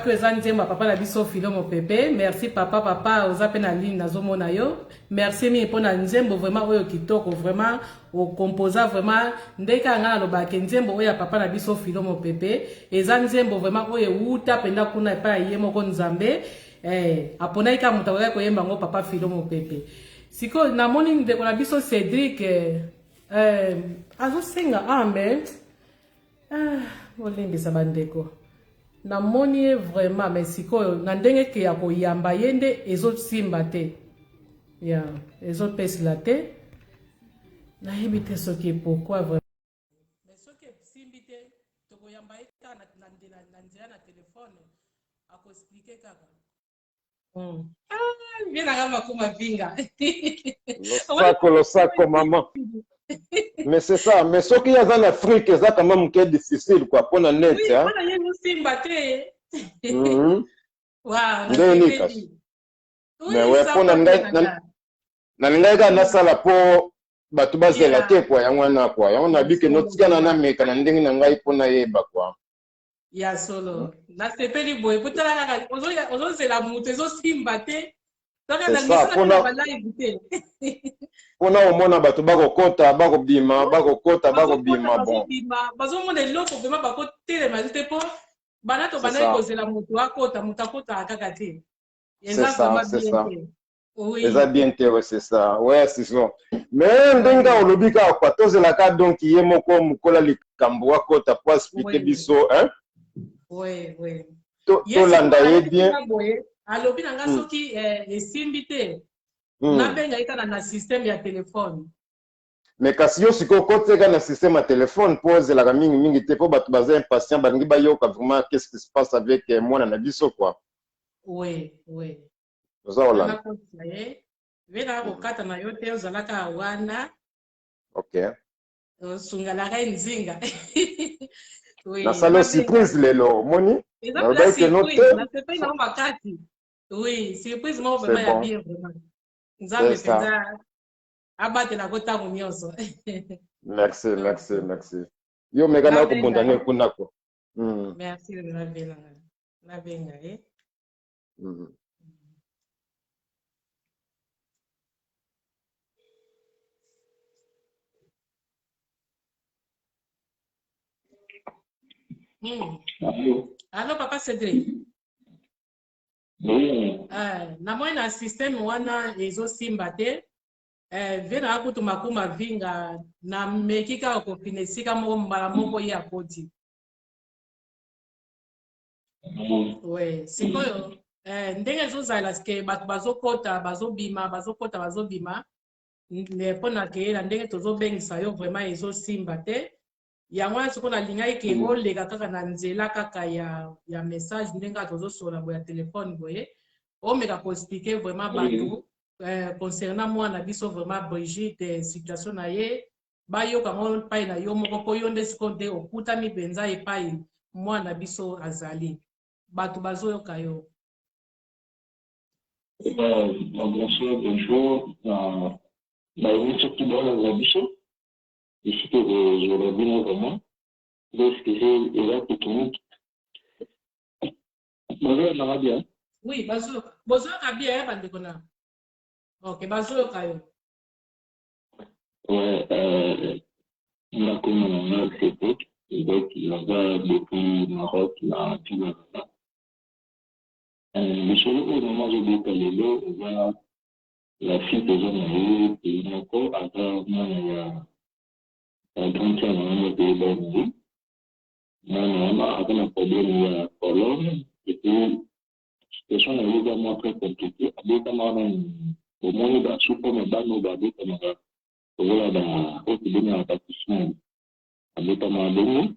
que eza nzembo papa na biso Philo Mopepe. Merci papa oza pe na ligne nazomona yo. Merci mi po na nzembo vraiment oyo kitoko vraiment o composa vraiment ndeka nga loba ke nzembo oyo papa na biso Philo Mopepe. Eza nzembo vraiment oyo uta penda kuna pa ye moko nzambe. Apona ika mutakoya koyemba ngo papa Philo Mopepe. Siko na moni ndeko na biso Cédric azo senga ambe. Olembisa bandeko. Na moni vraiment mais sikoyo na ndenge ke ya koyamba yende ezo simba te. Ya, ezo pesla te. Na yebite soki pourquoi vraiment. Mais soki simbi te to koyamba eka na nzela na téléphone ako expliquer kaka. Bien na kama kuma vinga. Le sac maman. Mais c'est ça, mais ce qu'il y a en Afrique, c'est quand même difficile quoi, pour la net. Oui, hein. on a eu simba te. Wow, mais ouais, pour na sala po batu bazela te kwa yangwana kwa. On a dit que notre gars na meka na ndenge na ngai pona yeba kwa. Ya solo. Na sepeli boy, potala kaka ozo zela mutu ezo simba te. C'est ça, pona omona bato bakokota bakobima bon. Bazomona eloko vraiment bakotelema te po bana to bana kozela mutu akota mutakota kaka te. C'est ça, c'est ça. Oui. C'est bien c'est ça. Ouais, c'est ça. Mais ndenga olobika kwa tozela ka donc yemoko mukola likambo akota pour expliquer biso hein. Oui. To landa ye bien. Alobi nanga soki esimbi te. Nabenga ika na système ya téléphone. Mais kasi yo siko koteka na système ya téléphone pose la mingi te po batu baza impatient bangi ba yoka vraiment qu'est-ce qui se passe avec moi na biso quoi. Oui. Zola. Vena kokata na yo te ozalaka wana. OK. Sungalaka nzinga. Oui. Na salo surprise lelo moni. Oui, surprise moi vraiment ya bien vraiment. Nzambe penza abate na kota munyoso. Merci. Yo mega na ko bondane kuna ko. Merci la benga Allô papa Cédric. Na moi na système wana ezo simba te. Vena akutu makuma vinga na mekika ko finesika moko mbala moko ya koti. Ouais, sikoyo ndenge zozala ske bato bazobima mpona ke na ndenge tozobengisa yo vraiment ezosimba te. Yango wana sikoyo nalingai ke oleka kaka na nzela kaka ya message ndenge tozosola boya telefone boye omeka koexplike vraiment bato concernant mwana biso vraiment Brigitte situation na ye bayoka ngo epai na yo moko po yo nde sikoyo nde okutami mpenza epai mwana biso azali bato bazoyoka yo. Bonjour. Surtout dans la bicho. Ici, je l'ai vu vraiment. Donc, c'est la technique. Bonjour, ça va bien? Oui, bonjour, bien, Bandekona. Ok, bonjour, Kayo. Ouais, on a connu un CP, et donc il va depuis Maroc, là, puis là. Le seul au moment où j'ai décalé là, on va la fille que j'en ai eue, et encore, après, moi, il y a 31 ans, au pays d'Orly. Moi, avec un problème, il y a Pologne, et puis, situation est évidemment très compliquée. Avec un moment, au moins, il y a sous comme un banneau, avec un moment, voilà, dans le pays d'Orly, avec un moment,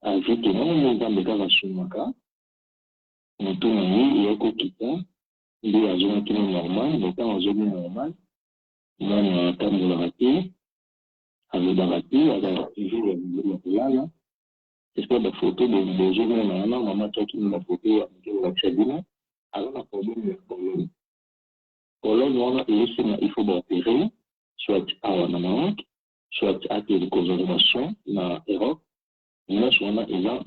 avec un moment, dans le cas de Soumaka, mutu mwenye yako kita ndio azona kile normal donc quand azona normal mwana tambola te avec toujours le kulala c'est pas la photo de journée na maman tatu na photo ya la chadina alors la problème est problème wana il faut opérer soit à na Maroc soit à de conservation na Europe mais wana eza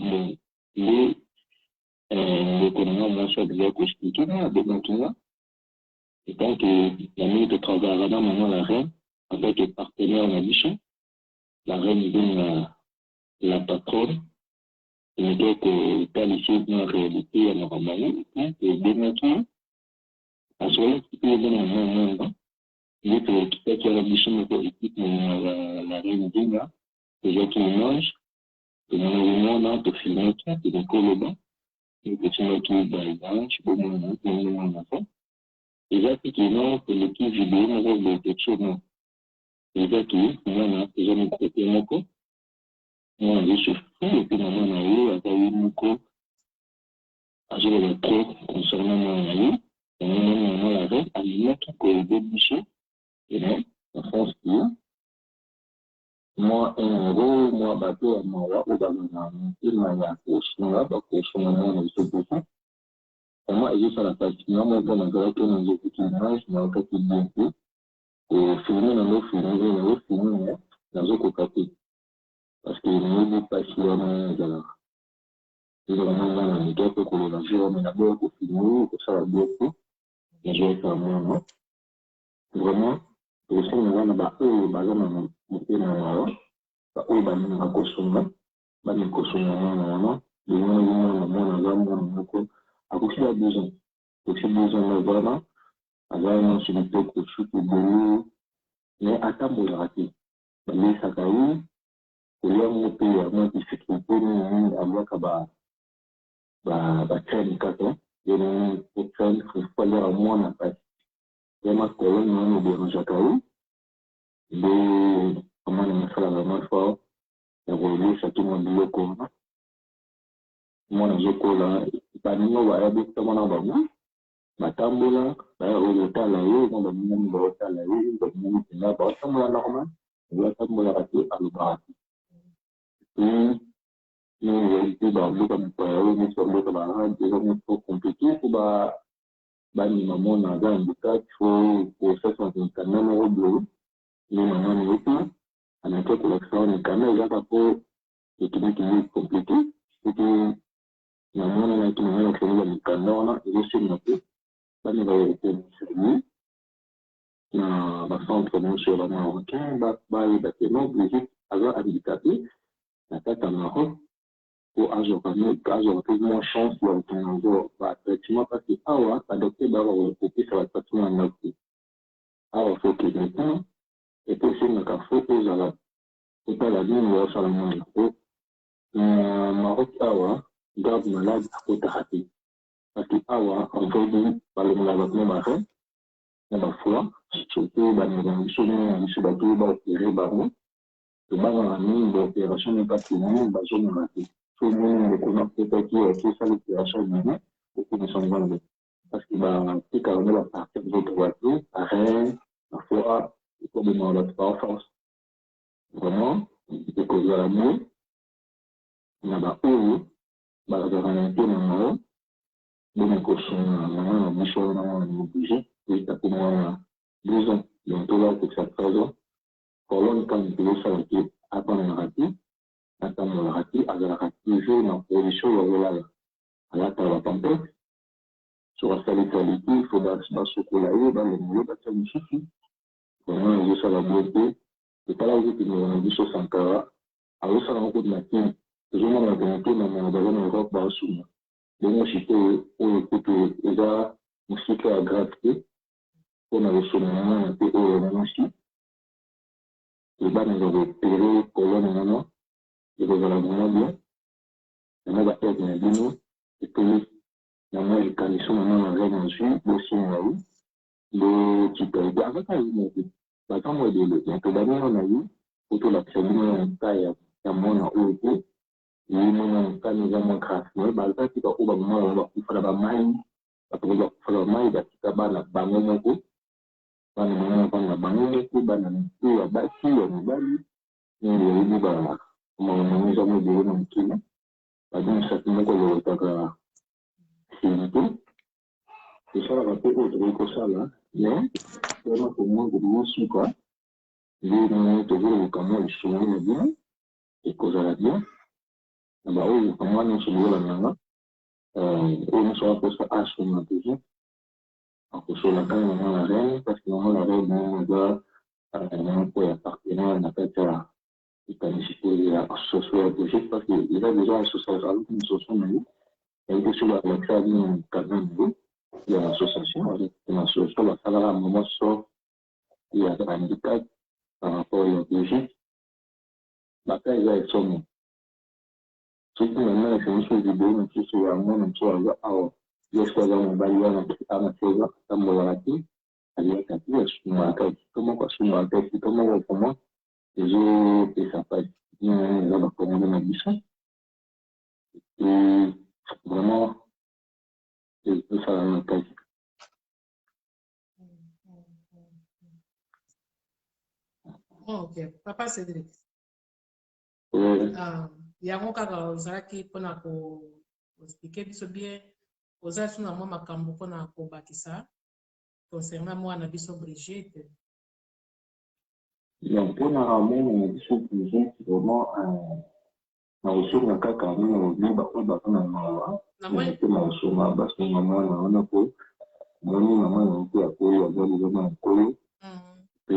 le l'économie, moi, ça devait expliquer, maintenant, et tant que la minute de travail, là, maintenant, la reine, avec les partenaires, on a dit, la reine donne la patronne, et donc, dans ici, dans la réalité, elle a normalement, et maintenant, à ce moment-là, il y a un moment, il y a qui a la mission de politique, la reine donne, déjà qui mange, et dans le moment, là, tu finis, tu es encore là-bas, et tu es qui est tu peux mon enfant. Et là, c'est que non, c'est le petit vidéo, on va voir quelque chose, non. Et là, qui moi, j'ai jamais traité mon corps. Moi, je suis fou, et puis, maman, on a eu, à eu mon corps, à jouer le trop concernant mon ami, et moi, la reine, à lui mettre que débouché, et non, en France, moi, un euro, moi, bateau, à moi, ou dans il m'a dit, au chinois, parce que chinois, on se peut ça. Et moi, j'ai fait la partie, moi, quand on a fait un jeu qui mange, je m'en fait bien plus. Et finir dans le film, dans le côté. Parce que nous ne pas si on est dans la. Et vraiment, dans les deux, pour que les gens, on a beau pour finir, que ça va bien tout. Les gens, ça va bien, vraiment. Aussi, nous avons bah, eux, bah, on a bah, eux, bah, nous avons consommé, bah, nous consommons, les gens, nous à cause de la besoin. Aussi, besoin, vraiment, avant, c'est le peu que je suis pour mais à ta raté. Mais ça a eu, kulia mtu ya mtu fikipuni amwaka ba trend kato yana trend kufanya mwana pasi kama koloni wana bianja kai de amana masala na mafa ya kuulisha kimo biloko mwana zokola banino ba yabu kama na babu matambola ba olotala yo na baminga ba olotala yo ba minga na ba tambola normal ba tambola kati alubati nous réalité dans le comme nous sommes dans déjà trop compliqué pour ni maman dans un cas faut process en quand même au bureau ni maman ni tout en un cas collection ni quand même là pour et qui est compliqué c'est que maman na qui maman qui ni quand même et je suis noté ni va être servi na ba centre non sur la marocain ba bâtiment obligé avoir habilité la tête en Maroc pour ajouter moins chance pour ton traitement parce que awa adopté d'abord le sur la traitement en autre awa faut que le temps et puis c'est une café aux ala c'est pas la vie ou sur le monde au Maroc awa garde malade à côté raté parce que awa on fait dire par le malade marin na ba foi surtout ba ni solution sur bateau ba tirer ba nous le bas dans la mine d'opération n'est pas tout le monde ba zone raté tout le monde connaît peut-être que ça l'opération maintenant beaucoup de sont vendus parce que c'est quand même la partie de votre voiture pareil parfois il faut demander la force vraiment c'est que la nuit on a pas eu la garantie non donc on a mis sur un budget et ça pour moi 2 ans donc là pour ça 3 ans colonne quand il peut ça qui attend le raté à la raté toujours dans position là à la tempête sur la qualité, il faut se coller dans le milieu de la suffit. Vraiment, je sais la beauté. C'est pas là où il y a une chose en cara. Alors, ça, on peut mettre, je m'en ai donné dans mon Europe, dans le sous. Donc, moi, j'étais au côté, déjà, mon cycle à gravité. On a reçu le moment, un peu au aussi. Les bas, nous avons opéré, colonne, maintenant. Et vous allez vraiment bien. Et on va être un dîner. Et puis, moi, j'ai canissé maintenant, on va ensuite, aussi, on a eu. Le type avec un bah quand moi de donc d'abord on a eu autour la première taille à mon auto et mon quand nous avons craqué bah ça qui va au moment on va faire la main après on va faire la main bah qui va la bango moko bah on va la bango moko bah on va bâtir on va lui et bah on nous avons dit non qui bah donc ça tout le monde va c'est tout c'est ça la rapport autre ça là mais vraiment pour moi de mon sucre lui toujours comment il se met bien et cause à la bien bah oui comment nous se voit la main nous sommes posés à ce moment toujours. Donc, sur la canne, on a la reine, parce que on a la reine, on doit, pour appartenir, on appelle ça, il peut discuter associé au projet, parce qu'il a déjà associé à une association, et que sur la création d'un cadre de l'association, avec une association, la salle à un moment sort, il y a un handicap par rapport au projet. La taille va être somme. Ce qui maintenant, c'est une chose de bien, même si c'est un moment, même si on va avoir, lorsqu'on va en bailler à la saison, à Molarati, à l'Irakati, à Soumaraki, comment quoi, Soumaraki, comment on comment, les autres, et ça passe bien, là, on commande ma mission. Et vraiment, c'est ça la taille. Ok, Papa Cédric. Yango kaka ozalaki mpona koexplike biso bien ozala so na mwa makambo mpona kobakisa concernant mwana biso Brigitte. Mpona mwana biso Brigitte vraiment na osonga kaka nini baoyo baza na mawa mpe na osonga basonga mwana wana po moni na mwana mpe akoyi aza lizo na nkolo mpe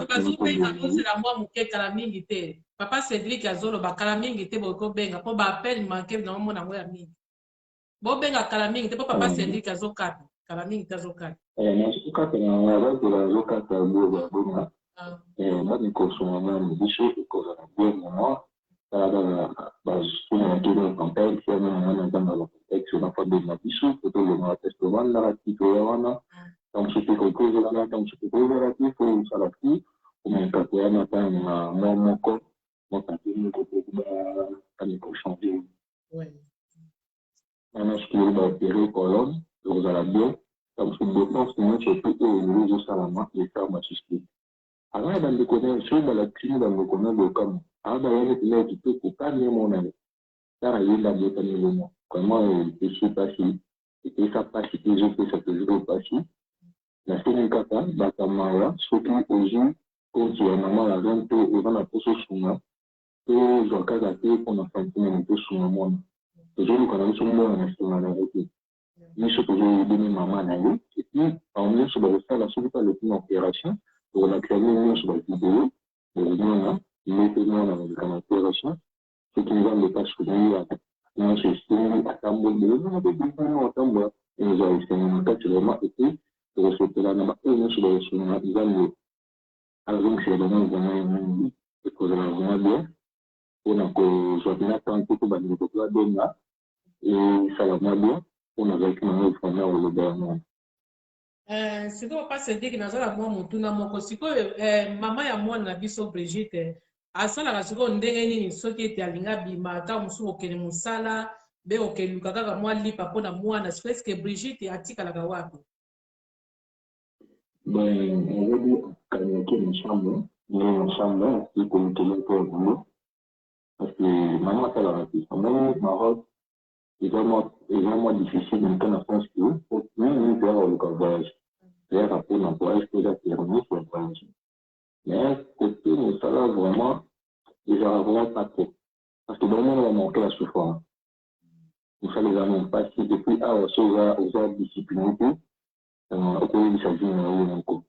azobengakosela mwa moke kala mingi te Papa Cédric azoloba kala mingi te bokobenga mpo baapele manke na omona yango ya mingi bobenga kala mingi te mpo Papa Cédric azokata kala mingi te azokata nazokata na bakola azokata bonga bani kosonga mwana biso ekozala bien mama basonga tolo campagne fiana mwana nzanga la contexte na fa benga biso totolonga teste wana tito ya wana donc c'était quelque chose là donc c'était relatif au salati comme quand on a pas na moi moko moi quand il ko ba kan ko changer ouais ana ce ba opérer colonne donc ça la bien donc c'est beaucoup c'est moi qui peut au niveau salama et faire ma suspect alors dans le connaître sur la clinique dans le connaître comme alors il y a qui peut pas mon ami ça il y a des temps comment je suis passé et ça passe que je peux ça toujours passer la seule kata bakamara soki ozwi koti ya mama ya zan mpe eza na poso sunga to zwa kaka te mpona santime mpe sunga mwana tozoluka na biso mwana na sunga na ye te biso tozoyebini mama na ye epuis bango nyonso bakosala soki paleki na opération tokolakisaki nyonso bavideo bozomona ndete mwana koleka na opération soki nzambe epasuki ya nyonso esengi atamboli ezana mpe bikana atambola ezwa esengi na kati vraimen epuis tokosepela na baoyo nyonso bakosonga nzambe azongisela bango vraimen ekozala vraimen bien mpona kozwa bina tanke to bandeko toabenga esala mwa bien mpona azalaki nango vraimen koloba yango sikoyo Papa Cédric nazala mwa motuna moko sikoyo mama ya mwana na biso Brigitte asalaka sikoyo ndenge nini soki ete alinga bima ata mosusu okende mosala mpe okeluka kaka mwa lipa mpona mwana sikoyo eske Brigitte atikalaka wapi aujourd'hui kanyaki ensemble et communiquer pour le boulot parce que maman asalaka te amoni Maroc est vraiment difficile dans le sens que même faire le voyage faire un peu un voyage que la permis sur le voyage mais côté nous ça là vraiment déjà vraiment pas trop parce que vraiment on va manquer la souffrance nous ça les avons passé depuis aux discipliné okoyebisa vie na yo moko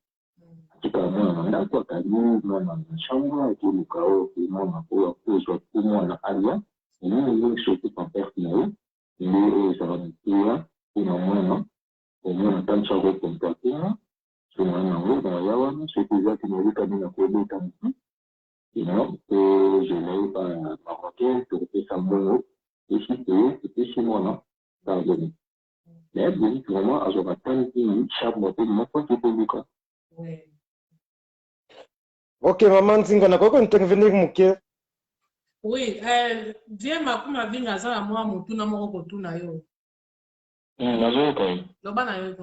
tika mwana ndako akali mwana na chambre ekoluka oyo mwana oyo akozwa po mwana alia emoni mingi surtout pamperte na ye nde oyo ezala mipira mpona mwana omwana ntanisa kokomportema so mwana yango naya wana soki ezaki nayebi na kobeta motu ino po gelai pa marocain tokopesa mbongo esi te epesi mwana pardonne mais Brigitte vraiment azwaka tanki chaque moto moko ekoluka ok mama nzinga nakoki intervenir moke oui vie makumi abingi aza na mwa motuna moko kotuna yo nazoyoka loba na yo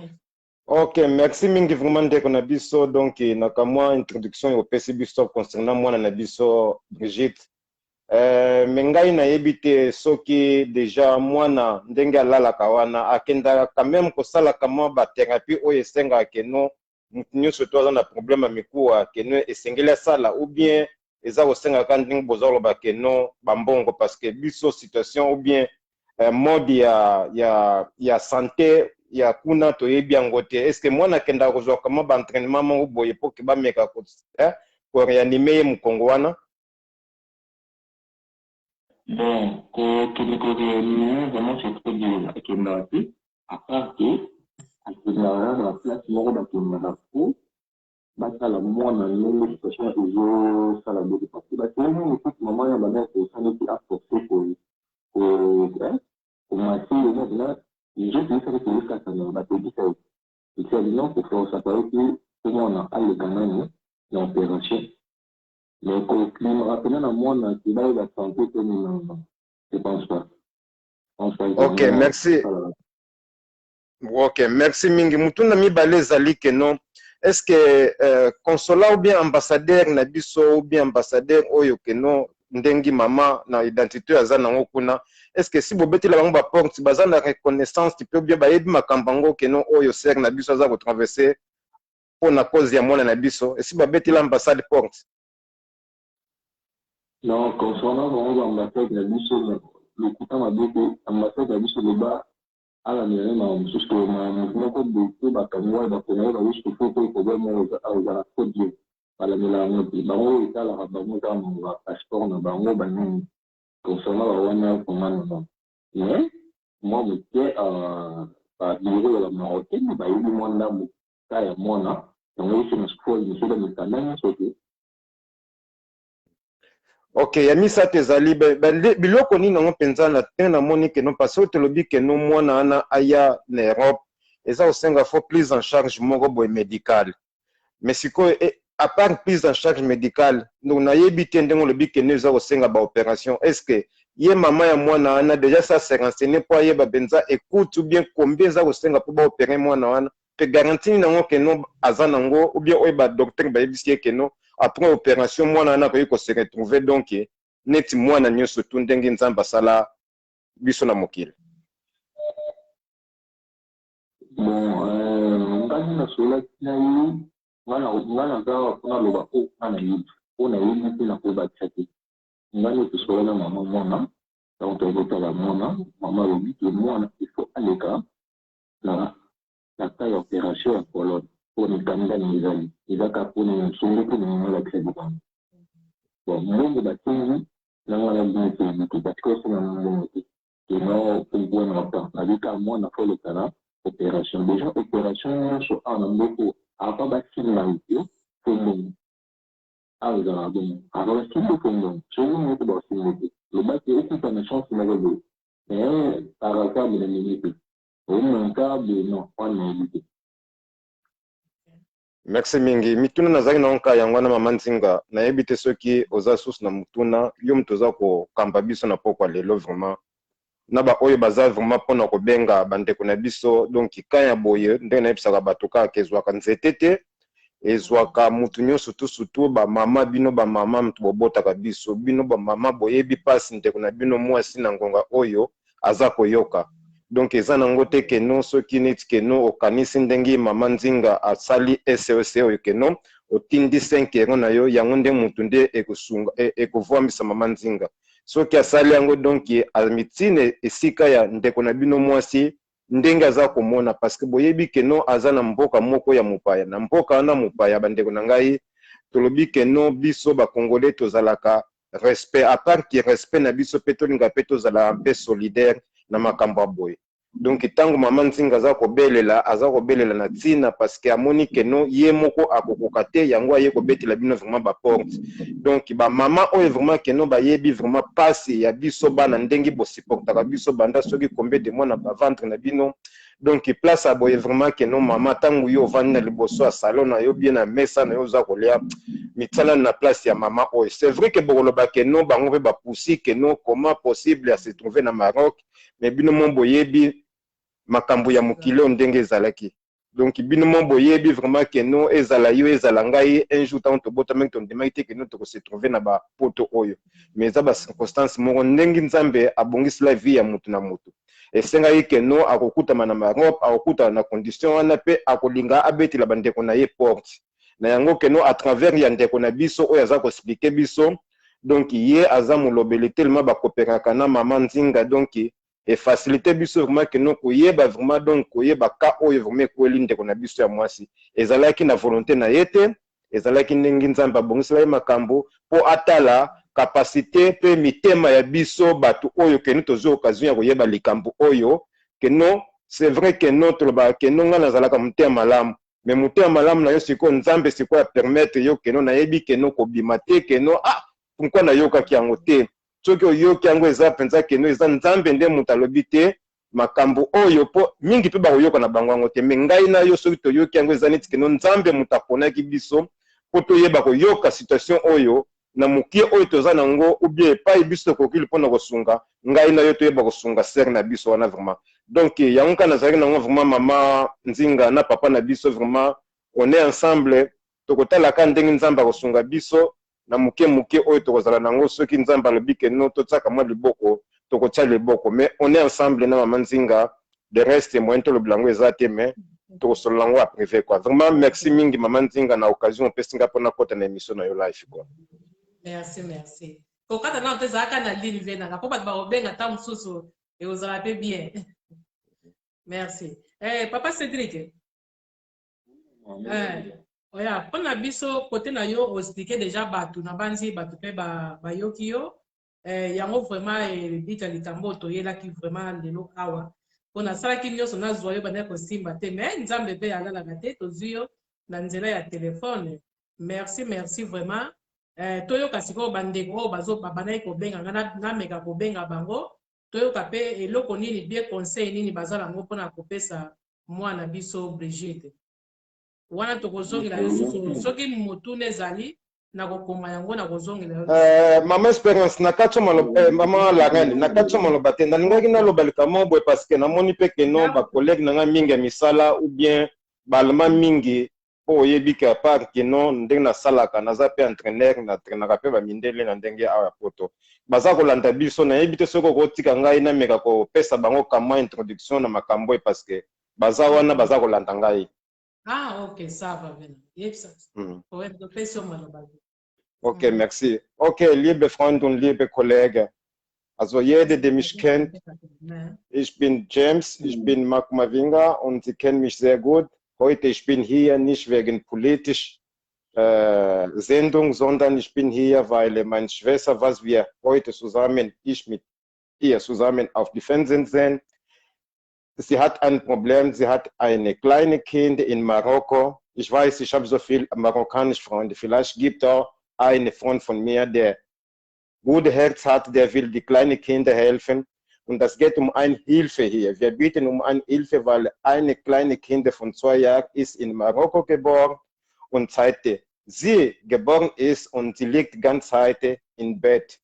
ok merci mingi vraiment ndeko na biso donc nakamwa introduction opesi biso concernant mwana na biso Brigitte me ngai nayebi te soki deja mwana ndenge alalaka wana akendaka quand même kosalaka mwa bathérapie oyo esengaka keno mutu nyonso to aza na problème ya mikuwa keno esengeli asala ou bien eza kosengaka ndenge bozaloba keno bambongo parce que biso situation ou bien mode ya santé ya kuna toyebi yango te. Est ce que mwana kenda kozwa kama ba entraînement mo boye po ke ba meka ko réanimer ye mukongo wana? Bon, ko réanimer vraiment c'est trop dur akenda ati à part que akenda na place moko bakenda na po basala mwana ndenge situation ezosala boye parce que bakenda mosusu mama ya bana kosalaki aforce commencer là les gens qui savent que le cas ça va te dire c'est non pour faire ça parce que tout le monde a le gamin l'opération mais quand on rappelle à moi qui va la santé comme je pense pas OK merci OK merci mingi mutuna mibale zali que non est-ce que consulat ou bien ambassadeur na biso ou bien ambassadeur oyo que non ndengi mama na identité azana ngokuna est-ce que si bobeti la bango ba porte bazana reconnaissance tu peux bien ba yebi makambango que non oyo ser na biso za ko traverser pour na cause ya mona na biso et si babeti l'ambassade porte non concernant l'ambassade na biso le coup m'a dit que ambassade na biso le bas à la mairie na juste na ko de ba kanwa ba ko na juste faut que problème aux la côte Dieu ala milano bango itala bango kama passeport na bango bani concernant la wana komana mais moi m'était ba bureau la marocaine ba yebi mwana mu kaya mwana donc c'est une school de cela mais quand même c'est OK yamisa tezali biloko nini nango penza na tena moni que non parce que tolobi que non mwana ana aya na Europe eza osenga faut prise en charge moko boy médical mais siko à part prise en charge médicale nous na yebi tendengo lobi que nous osenga ba opération est-ce que ye mama ya mwana ana déjà ça s'est renseigné pour yeba benza écoute ou bien combien za osenga pour ba opérer mwana wana te garantie nango que non azanango ou bien oyeba docteur ba yebisi que non après opération mwana ana ko se retrouver donc neti mwana nyoso tu ndenge nzamba sala biso na mokili bon ngani na sola na ngana za kuna loba ko ana yi ona yi na ko ba tsaki ngani to sola na mama mwana donc on va la mwana mama lobi que mwana il faut aller ka la taille opération à Pologne pour nous gagner les amis il va pour nous sauver pour nous l'accès du temps bon monde bâtiment là on a bien fait parce que c'est un qui non pour bon rapport avec à moi na faut le talent opération déjà opération sur un beaucoup à pas bâtiment là pour nous ah vous avez bon alors ce qu'il faut nous je vous montre dans ce moment le bâtiment occupe une chance na le mais par rapport à la minute au moins câble non on est merci mingi mituna nazali na onka yango na mama nzinga na yebite soki oza source na mutuna yo mtoza ko kamba biso na pokwa lelo vraiment na ba oyo baza vraiment pona ko benga bandeko na biso donc kanya boye ndenge na yebisaka bato ka kezwaka nzete te ezwaka mutu nyonso tusutu ba mama bino ba mama mtu bobotaka biso bino ba mama boyebi pasi ndeko na bino mwasi na ngonga oyo aza koyoka donc eza nango te ke non soki neti ke non okanisi ndenge mama nzinga asali SOS oyo ke non otindi 5 euro na yo yango nde mutu nde ekosunga ekovwambisa mama nzinga soki asali yango donc amitine esika ya ndeko na bino mwasi ndenge aza komona parce que boyebi ke non aza na mboka moko ya mopaya na mboka wana mopaya bandeko na ngai tolobi ke non biso ba congolais tozalaka respect à part ki respect na biso pe tolinga pe tozala un peu solidaire na makambo boye donc tango mama nzinga aza kobelela na tina parce que amoni ke non ye moko akokoka te yango aye kobetela bino vraiment ba porte donc ba mama oyo vraiment ke non bayebi vraiment pasi ya biso bana ndenge bo supportaka biso banda soki combien de mois na ba ventre na bino donc place a boye vraiment ke non mama tango yo vandi na liboso ya salon na yo bien na mesa na yo za kolia mitala na place ya mama oyo c'est vrai que bokoloba ke non bango pe ba poussi ke non comment possible à se trouver na Maroc mais bino mon boyebi makambo ya mokilo ndenge ezalaki donc bino mon boyebi vraiment que non ezala yo ezala ngai un jour tant to bota mek to ndemaki que non to se trouver na ba poto oyo mais za ba circonstance moko ndenge nzambe abongisi la vie ya mutu na mutu esenga yi que non akokutama na Maroc akokuta na condition wana pe akolinga abetela bandeko na ye porte na yango que non à travers ya ndeko na biso oyo aza ko expliquer biso donc ye aza molobeli tellement ba coopérer kana mama nzinga donc et faciliter biso vraiment que non koyeba vraiment donc koyeba ka oyo vraiment koeli ndeko na biso ya mwasi ezalaki na volonté na yete ezalaki ndenge nzambe abongisela ye makambo po atala capacité pe mitema ya biso bato oyo ke nous tozwi occasion ya koyeba likambo oyo que non c'est vrai que non tolobaka ke non nga nazalaka motema malamu mais motema malamu na yo sikoyo nzambe sikoyo apermettre yo ke non nayebi ke non kobima te ke non pourquoi nayokaki yango te soki oyoki yango eza mpenza keno eza nzambe nde moto alobi te makambo oyo po mingi mpe bakoyoka na bango yango te me ngai na yo soki toyoki yango eza neti keno nzambe moto aponaki biso mpo toyeba koyoka situation oyo na mokie oyo toza nango ubie epai biso tokokili mpona kosunga ngai na yo toyeba kosunga sere na biso wana vraiment donc yango kaka nazalaki nango vraiment mama nzinga na papa na biso vraiment on est ensemble tokotalaka ndenge nzambe akosunga biso na muke oyo tokozala nango soki nzambe alobi ke no totiaka mwa liboko tokotia liboko mais on est ensemble na mama nzinga de reste moyen tolobela yango eza te mais tokosolola yango aprivé quoi vraiment merci mingi mama nzinga na occasion opesinga mpona kota na émission na yo live quoi merci kokata na tozalaka na ligne venaka mpo bato bakobenga ta mosusu ekozala mpe bien merci papa Cédric oya mpona biso kote na yo oexplike deja bato na banzi bato mpe bayoki yo yango vraiment ebika likambo toyelaki vraiment lelo awa mpo nasalaki nyonso nazwa yo bandaki kosimba te mais nzambe mpe alalaka te tozwi yo na nzela ya telefone merci vraiment toyoka sikoyo bandeko oyo babandaki kobenga nga nameka kobenga bango toyoka mpe eloko nini bien conseil nini baza nango mpona kopesa mwana biso Brigitte wana tokozongela yo susu soki motuna ezali na kokoma yango na kozongela yo mama Espérance na kati mama Larene na kati maloba te nalingaki naloba likambo boye parce que namoni mpe keno bacollègue na nga mingi ya misala ou bien balema mingi po oyebi ke apart keno ndenge nasalaka naza mpe entraîneur natraînaka mpe bamindele na ndenge awa ya poto baza kolanda biso nayebi te soki okotika ngai nameka kopesa bango kama introduction na makambo ye parce que baza wana baza kolanda ngai. Ok, ça va bien. Ok, merci. Ok, liebe Freunde und liebe Kollegen. Also jeder, der mich kennt, ich bin James, ich bin Mark Mavinga und Sie kennen mich sehr gut. Heute, ich bin hier nicht wegen politisch Sendung, sondern ich bin hier, weil meine Schwester, was wir heute zusammen, ich mit ihr zusammen auf die Fernsehen sehen, sie hat ein Problem, sie hat eine kleine Kind in Marokko. Ich weiß, ich habe so viele marokkanische Freunde. Vielleicht gibt es auch einen Freund von mir, der gute Herz hat, der will die kleinen Kinder helfen. Und das geht um eine Hilfe hier. Wir bieten um eine Hilfe, weil eine kleine Kind von 2 Jahren ist in Marokko geboren und seit sie geboren ist und sie liegt ganz Zeit im Bett.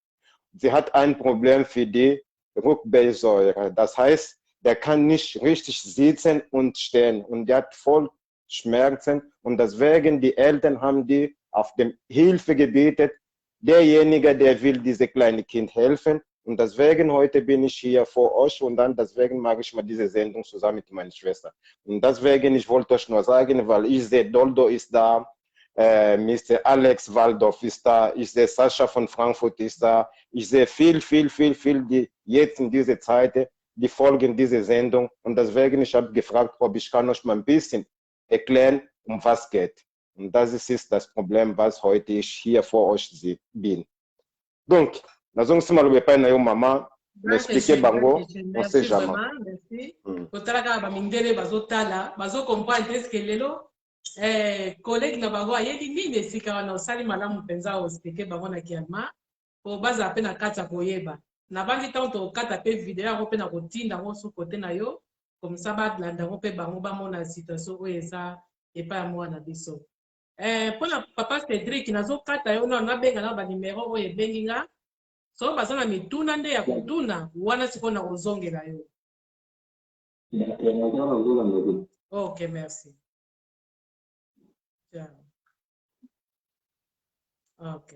Sie hat ein Problem für die Rückensäure. Das heißt, der kann nicht richtig sitzen und stehen und der hat voll Schmerzen und deswegen die Eltern haben die auf dem Hilfe gebetet. Derjenige, der will diese kleine Kind helfen und deswegen heute bin ich hier vor euch und dann deswegen mache ich mal diese Sendung zusammen mit meiner Schwester. Und deswegen, ich wollte euch nur sagen, weil ich sehe, Doldo ist da, Mr. Alex Waldorf ist da, ich sehe Sascha von Frankfurt ist da, ich sehe viel, die jetzt in dieser Zeit die folgen dieser Sendung und deswegen ich habe gefragt, ob ich kann euch mal ein bisschen erklären, um was geht. Und das ist das Problem, was heute ich hier vor euch bin. Donc, nazongisi maloba epai na yo mama, m'expliquer bango, on sait jamais. Merci. Kotalaka bamindele bazotala, bazocomprendre eske lelo collègue na bango ayebi nini esika wana osali malamu mpenza oexplike bango na kialema po bazala mpe na kati ya koyeba. Na bangi ntango tokata mpe video yango mpe na kotinda yango su kote na yo komisa balanda yango mpe bango bamona situation oyo eza epai ya mwana biso mpona papa Cédric nazokata yo na nabenga na banimero oyo ebengi nga so baza na mituna nde ya kotuna wana sikoyo na kozongela yo. Ok, merci. Ok,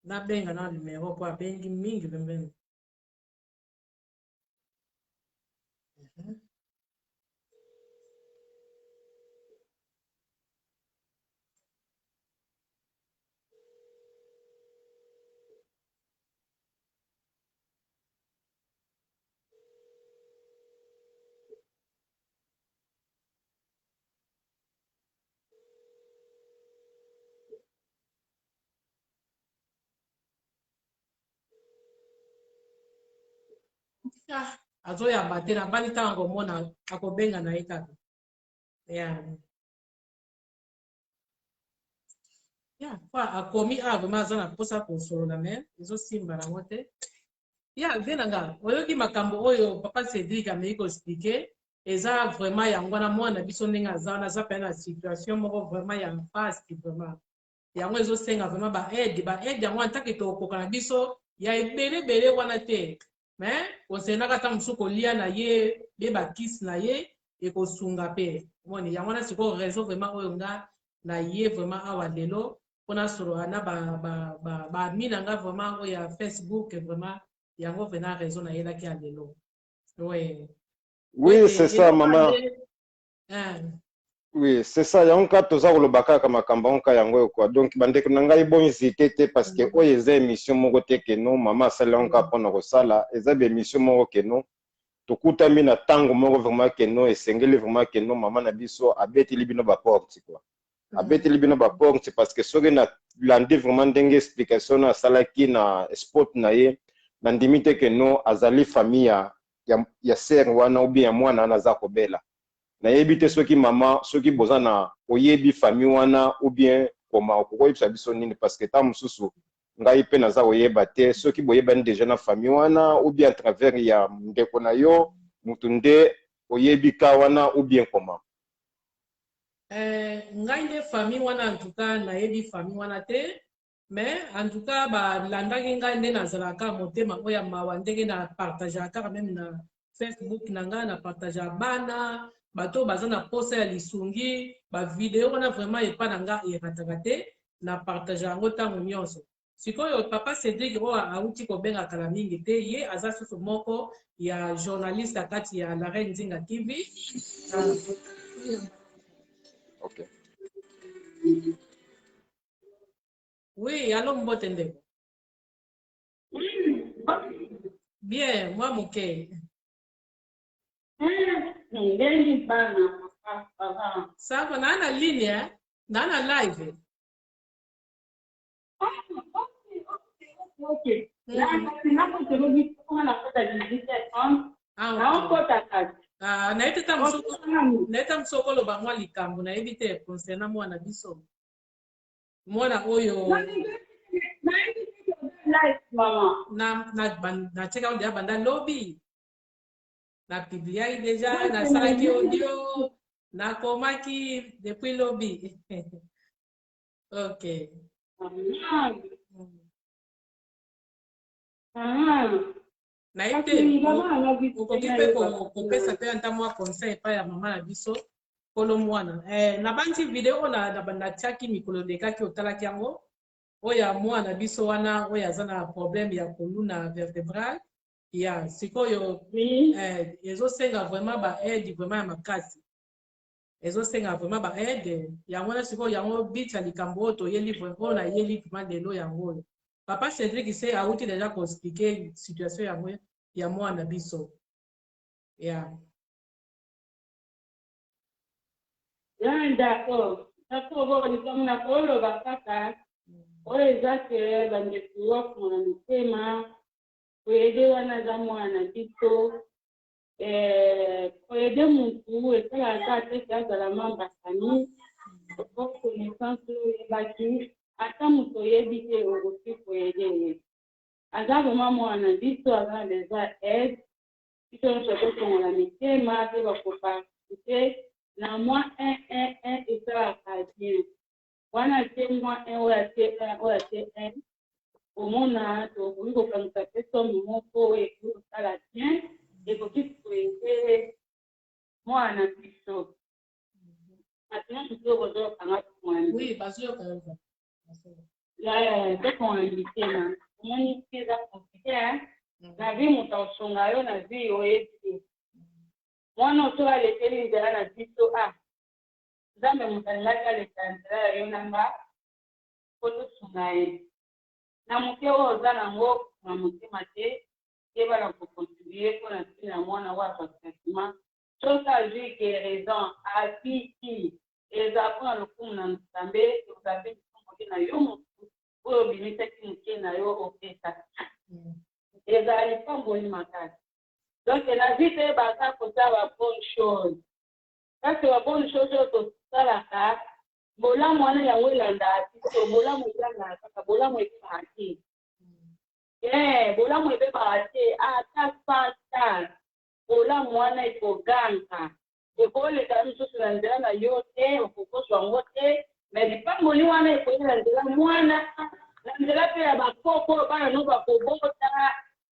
nabenga na nimero po abengi mingi pembeni. azoyamba te na bali ntango akomona akobenga na ye kaka akomi vraiment aza na mposa kosolola me ezosimba nango te ve nanga oyoki makambo oyo papa Cédric amei koexplike eza vraiment yango wana mwana biso ndenge aza wana aza pene na situation moko vraiment ya mpasi vraiment yango ezosenga vraiment baede yango antake tokoka na biso ya ebelebele wana te me osendaka ta mosusu kolia na ye be bakisi na ye ekosunga mpe moni yango wana sikoyo raison vraiment oyo nga na ye vraiment awa lelo mpona solola na bami na nga vraiment oyo ya Facebook vraiment yango vraiment raison na yelaki ya lelo oui c'est ça maman oui c'est ça yango ka toza koloba kaka makambo yango ka yango oyo quoi donc bandeko na ngai bon hésité te parce que oyo eza émission moko te keno mama asali yango ka mpona kosala eza émission moko keno tokutami na ntango moko vraiment keno esengeli vraiment keno mama na biso abeteli bino baporte quoi abeteli bino baporte parce que soki na landi vraiment ndenge explication na asalaki na sport na ye na ndimi te keno azali famille ya ser wana ou bien ya mwana wana aza kobela nayebi te soki mama soki boza na oyebi famille wana ou bien koma okoyebisa biso nini parce que ta mosusu ngai mpe naza koyeba te soki boyebani déjà na famille wana ou bien à travers ya ndeko na yo mutu nde oyebi ka wana ou bien koma ngai nde famille wana en tout cas nayebi famille wana te mais en tout cas balandaki ngai nde nazalaka motema oyo ya mawa ndenge na partageaka kaka meme na Facebook na ngai na partage bana bato baza na posa ya lisungi bavideo wana vraiment epa na ngai erataka te na partage yango ntango nyonso sikoyo papa Cédric oyo auti kobenga kala mingi te ye aza susu moko ya journaliste akati ya La Reine Nzinga TV okay. Oui, allô mbote ndeko. Bien, moi moke. Sasa na ligne na live. Okay. Naita msokolo bangwa likambo na ebite concernant mwana biso. Mwana oyo na cheka on dia banda lobby. Na publiai déjà na salaki audio na komaki depuis lobby. OK. Na ite okoki pe kopesa pe anta mwa conseil pa ya mama na biso kolo mwana na banti video na tiaki mikolo lekaki otalaki yango oya mwana biso wana oya aza na problème ya koluna vertébral ya sikoyo ezosenga vraiment baede vraiment ya makasi ezosenga vraiment baede yango wana sikoyo yango bitya likambo oyo toyeli vraiment na yeli vraiment lelo yango oyo papa Cédric se auti déjà koexplike situation yango ya mwana biso d'accord bon likambo na koloba kaka oyo eza ke bandeko bakoma na mitema koyede wana aza mwana biso koyede motu esalaka te azala mamba famille connaissance oyebaki ata moto oyebi te okoki koyede ye aza vraiment mwana biso aza na déjà aide biso nyonso totongola mitema pe bakoparticipe na mwa 1 esalaka bien wana te mwa 1 oyo ate 1 oyo ate 1 omona tokoki kokanisa pe somme moko oyo ekoki kosala bien ekoki koyede mwana biso atena motu oyo kozokanga mwana tokona mitema omoni te eza compliqué na vi moto osonga yo na vi oyebi te mwana oso aleteli nzela na biso nzambe moto alingaki aleka nzela ya yo nanga po tosunga ye na moke oyo oza nango na motema te yebana kocontribue mpona ntini na mwana oyo apatraitement soki azwi ke raison apiki eza mpona lokumu na nzambe ozabe likomboki na yo motu oyo obimisaki moke na yo opesa ezala lipamboli makasi Donc, la vie, c'est pour ça la bonne chose. Ça, c'est la bonne chose que ça la carte. Bola mwana ya welanda, so bola mwana na kaka bola mwe parti. Bola mwe be parti ata fasta. Bola mwana iko ganka. Eko le kami so sulandela na yote, okoko swangote, mais di pa moni wana iko landela mwana, landela pe ya bakoko bana no bakobota.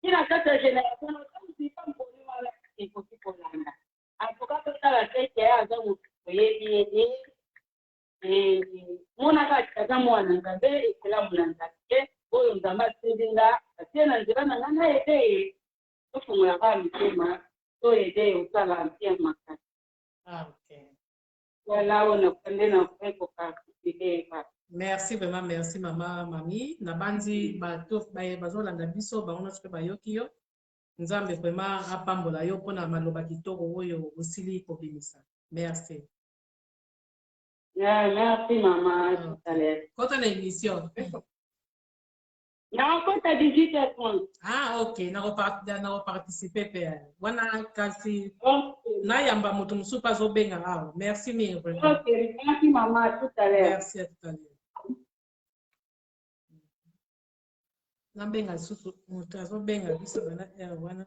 Kina kata generation kama si pa moni wana iko kikolanda. Apoka pesa la tete ya azamu yebi mona kaka mwana ngabe ikela mulanda ke oyo nzamba sindinga atena nzira na ngana ede ofungula ba mitema to ede usala mpia makati okay. Wala ona kandena kweko ka kideka. Merci vraiment, merci mama mami na bandi bato bazolanda biso baona sope bayoki yo nzambe vraiment apambola yo mpona maloba kitoko oyo osili kobimisa. Merci. Yeah, merci maman. Tout à l'heure. Quand on a une émission. Non, quand tu as 18h30. Ah, ok. Na participer père. Wana kasi na yamba moto musu pas obenga awa. Merci mille. Ok, merci maman. Tout à l'heure. Merci à tout à l'heure. Na benga susu moto azobenga biso bana wana.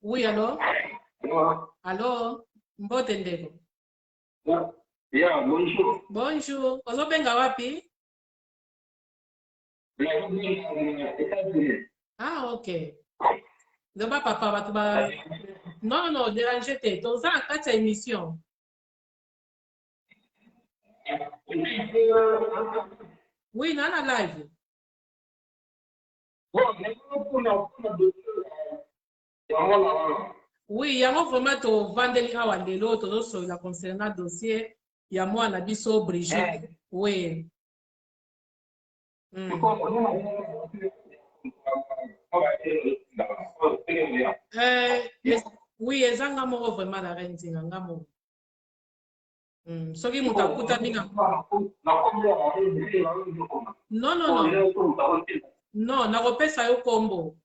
Oui, allô? Allô? Mbote ndeko. Yeah, bonjour. Bonjour. Ozobenga wapi? Ah, ok. Doba papa batu ba. Non, non, dérange te. Toza en kati ya émission. Oui, nana live. Oui, yango vraiment to vandeli awa lelo to so la concernant dossier ya mwana biso Brigitte. Oui. Oui, ezanga moko vraiment la rentinga ngamo. Soki mutakuta minga. Non, non, non. Non, nakopesa yo kombo.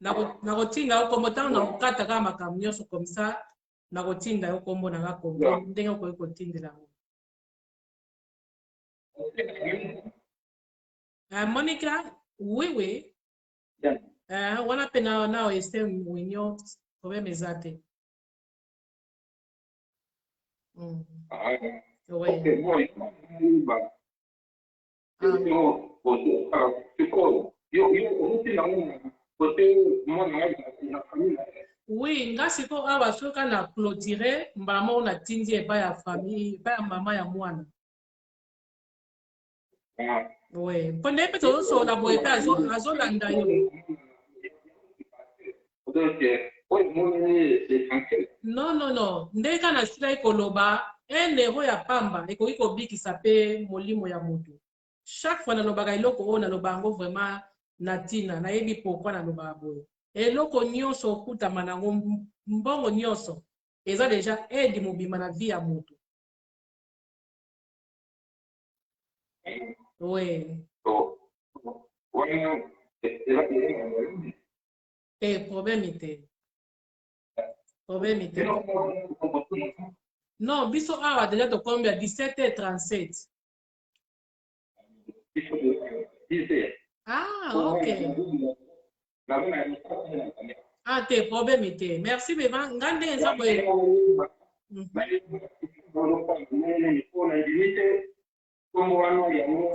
Nakotinda yo kombo tango nakokata kaka makambo nyonso comme ça nakotinda yo kombo nanga kombo ndenge okoki kotindela ngo. Monica, oui, oui. Wana pe na ese mwinyo problème eza te. Oui, nga siko awa soka na clôturer mbala moko na tindi epai ya famille epai ya mama ya mwana. Oui, mponde pe tozosola boye pe azolanda yo. Non, non, non. Ndenge kana sila ekoloba enero ya pamba ekoki kobikisa pe molimo ya moto. Chaque fois nalobaka eloko oyo naloba yango vraiment na ntina nayebi pourquoi nalobaka boye. Eloko nyonso okutama nango mbongo nyonso eza deja aide mobima na vie ya moto. Oui. Problème était. Problème était. Non, biso awa déjà to combien 17h37. Ah, ok. Ah, t'es problème était. Merci, Bévan. Ngande eza boye.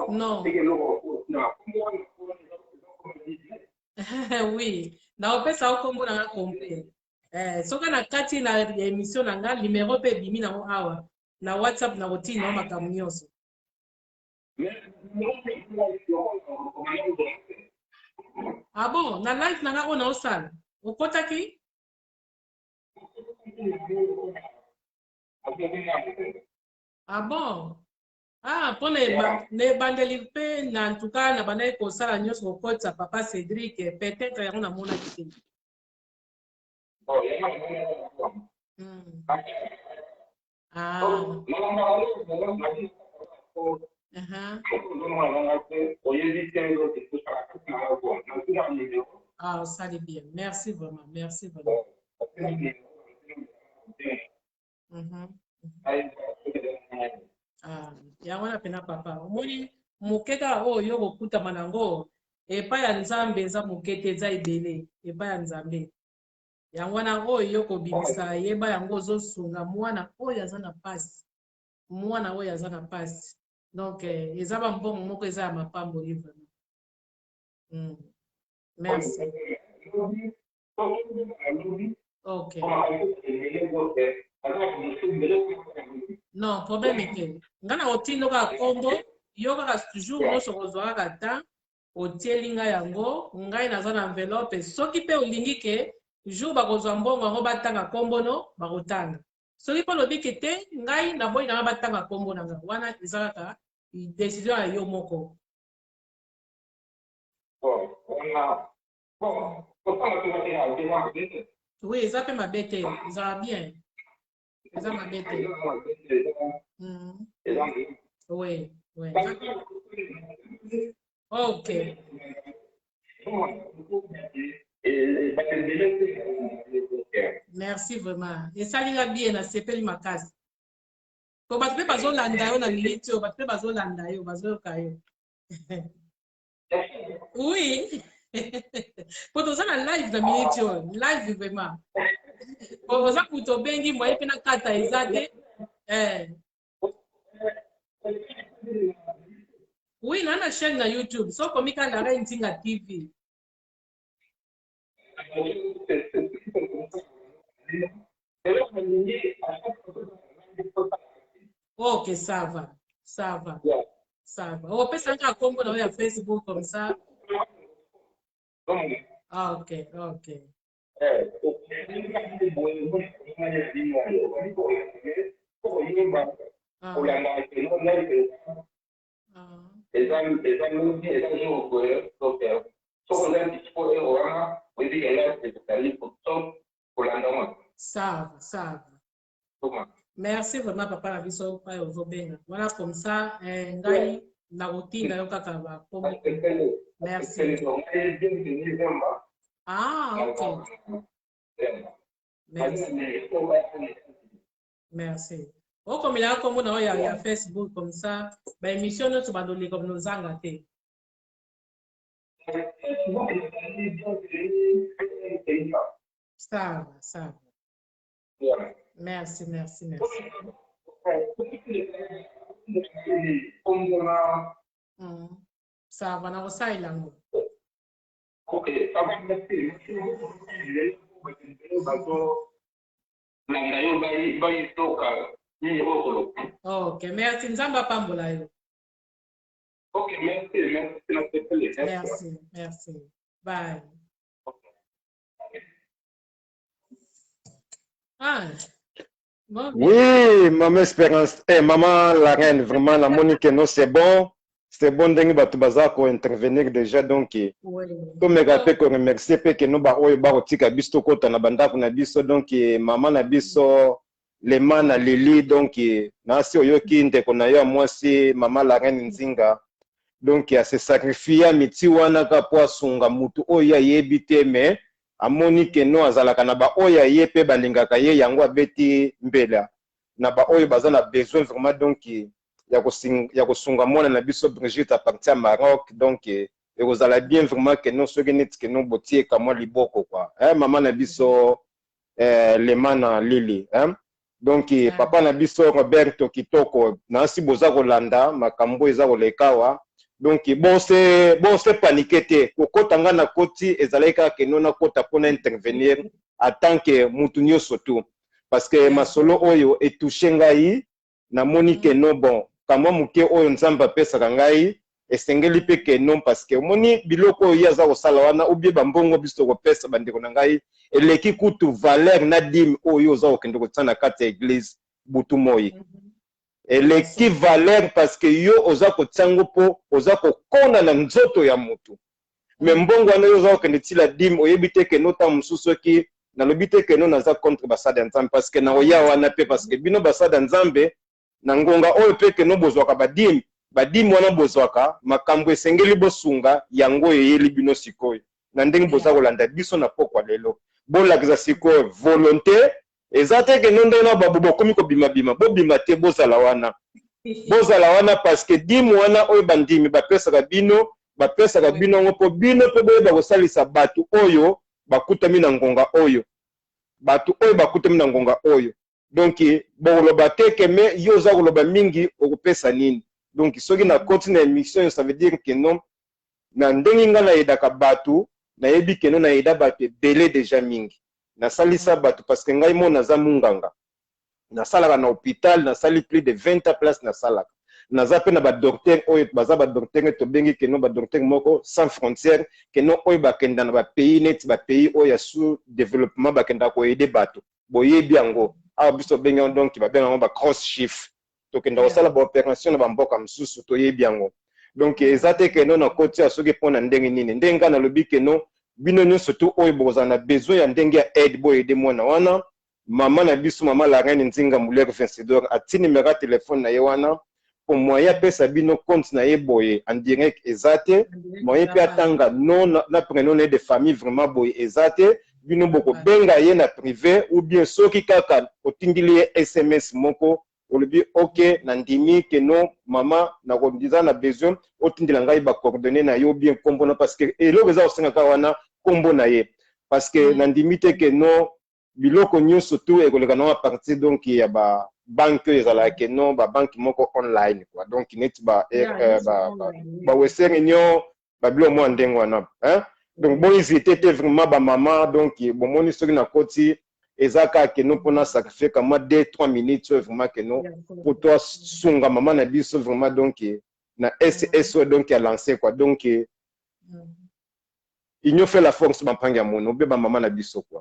Non. Oui. Na opesa okombo na complet. Soka na kati na émission na nga numéro pe bimi na awa na WhatsApp na routine na makambo nyonso. Ah bon, na live na nga ona osala. Okotaki? Ah bon. Ah, pour les bandeli pe na en tout cas na banaye ko sala nyonso okotsa papa Cédric peut-être yango na mona kiti. Ah. Ah, ça c'est bien. Merci vraiment. Merci vraiment. Yango na pena papa. Omoni mokeka oyo kokutama nango epai ya Nzambe eza mokete eza ebele epai ya Nzambe. Yango wana oyo kobimisa yeba yango ozosunga mwana oyo aza na pasi. Mwana oyo aza na pasi. Donc eza ba mbongo moko eza ya mapamboli vraiment. Merci. Ok. Non, problème est ngana otindo ka kombo yo kaka toujours no sokozwa ka ta otielinga yango ngai naza na enveloppe soki pe olingi ke jour bakozwa mbongo ngo batanga kombo no bakotanga soki pe lobi ke te ngai na boyi na batanga kombo nanga wana eza kaka décision ya yo moko. Oui, ça peut m'abêter, ça va bien. Ça m'abêter. Oui, oui. Ok. Merci vraiment. Et ça ira bien, c'est pas ma case. Pour pas que bazo landa yo na minute, pour pas que bazo landa yo, bazo kayo. Oui. Pour ça na live na minute yo, live vraiment. Pour ça pour to bengi moi pe na kata ezate. Oui, na na chaîne na YouTube. So komika la Rentinga TV. Ok, ça va. Ça va. Ça va. On peut s'engager comme on a Facebook comme ça. Ah, ok, ok. Ça va, ça va. Merci vraiment, papa, la vie sur pas au bien. Voilà, comme ça, ngai la routine là, kaka merci. Ah, ok. Merci. Merci. Oh, comme il y a comme on a Facebook comme ça, ben émission nous tu vas donner comme nos engatés. Ça va, ça va. Merci, merci, merci. Ça va, on va là. Ok, ça va, merci. Ok, merci. Nzamba pambola yo. Ok, merci. Merci, merci. Bye. Ah. Bon, oui, maman Espérance, maman la reine, vraiment la Monique, non, c'est bon dingue batu baza ko intervenir déjà donc comme rappel ko remercier pe que no ba oyo ba kotika biso kota na bandako na biso donc maman na biso les mana lili donc na si oyo kinde kona yo mwasi maman la reine Nzinga donc a se sacrifier miti wana ka po asunga mutu oyo yebite mais amoni ke no azalaka na ba oyo ye pe balingaka ye yango abeti mbela na ba oyo baza na besoin vraiment donc ya kosunga mwana na biso Brigitte à partir à Maroc donc et vous allez bien vraiment que nous soki neti que nous botier comme liboko quoi maman na biso les mana lili donc papa na biso Roberto Kitoko na si boza kolanda makambo eza kolekawa donc bon c'est paniquer te kokotanga na koti ezaleka que nous na kota pona intervenir en tant que mutu nyonso tout parce que masolo oyo etouché ngai na moni que non bon kama muke oyo nzamba pesaka ngai esengeli pe que non parce que moni biloko oyo aza kosala wana ubie bambongo biso kopesa bandeko na ngai eleki kutu valeur na dime oyo oza kokende kotsana kati ya église butu moi eleki valeur parce que yo oza kotsango po oza kokona na nzoto ya mutu mais mbongo wana yo oza kokende tila dime oyebi te que nota mosusu ki nalobi te que non naza contre basada ya nzambe parce que na oya wana pe parce que bino basada nzambe na ngonga oyo pe keno bozwaka badimi wana bozwaka makambo esengeli bosunga yango eyeli bino sikoyo na ndenge boza kolanda biso na pokwa lelo bolakisa sikoyo volonté eza te keno ndenge na babu bokomi kobimabima bobima te bozala wana parce que dimu wana oyo bandimi bapesaka bino ngo po bino pe boyeba kosalisa batu oyo bakutami na ngonga oyo donc boloba te keme yo za koloba mingi okopesa nini donc soki na continue émission ça veut dire que non na ndenge nga na yedaka batu na yebi keno na yeda batu ebele déjà mingi na salisa batu parce que ngai mo naza munganga na salaka na hôpital na sali plus de 20 ans place na salaka naza pe na ba docteur oyo baza ba docteur to bengi keno ba docteur moko sans frontières keno oyo bakenda na ba pays net ba pays oyo sous développement bakenda ko aider batu boyebi yango a biso bengi donc ba benga ba cross chiffre to kenda ko sala ba opération na ba mboka msusu to yebi yango donc ezate keno na koti asoki pona ndenge nini ndenga na lobi keno bino nyonso to oyo bozana besoin ya ndenge ya aide bo aider mwana wana mama na biso mama la reine nzinga muleko Vencedor atini numéro de téléphone na ye wana pour moyen pesa bino compte na ye boye en direct ezate moyen pe atanga non na prénom de famille vraiment boye ezate bino boko benga ye na privé ou bien soki kaka otindili SMS moko olobi OK na ndimi que non mama na kondiza na besoin otindila ngai ba coordonnées na yo bien kombo na parce que eloko za osenga ka wana kombo na ye parce que na ndimi te que non biloko nyonso tout ekoleka na partie donc ya ba banque ezala que non ba banque moko online quoi donc net ba Western Union ba bilo mo ndengo wana hein donc bon ils étaient vraiment ba maman donc bon moni soki na koti ezaka que non pona sacrifier comme 2-3 minutes vraiment que non pour toi sunga maman na biso vraiment donc na SSO donc a lancé quoi donc il nous fait la force bapanga mono be ba maman na biso quoi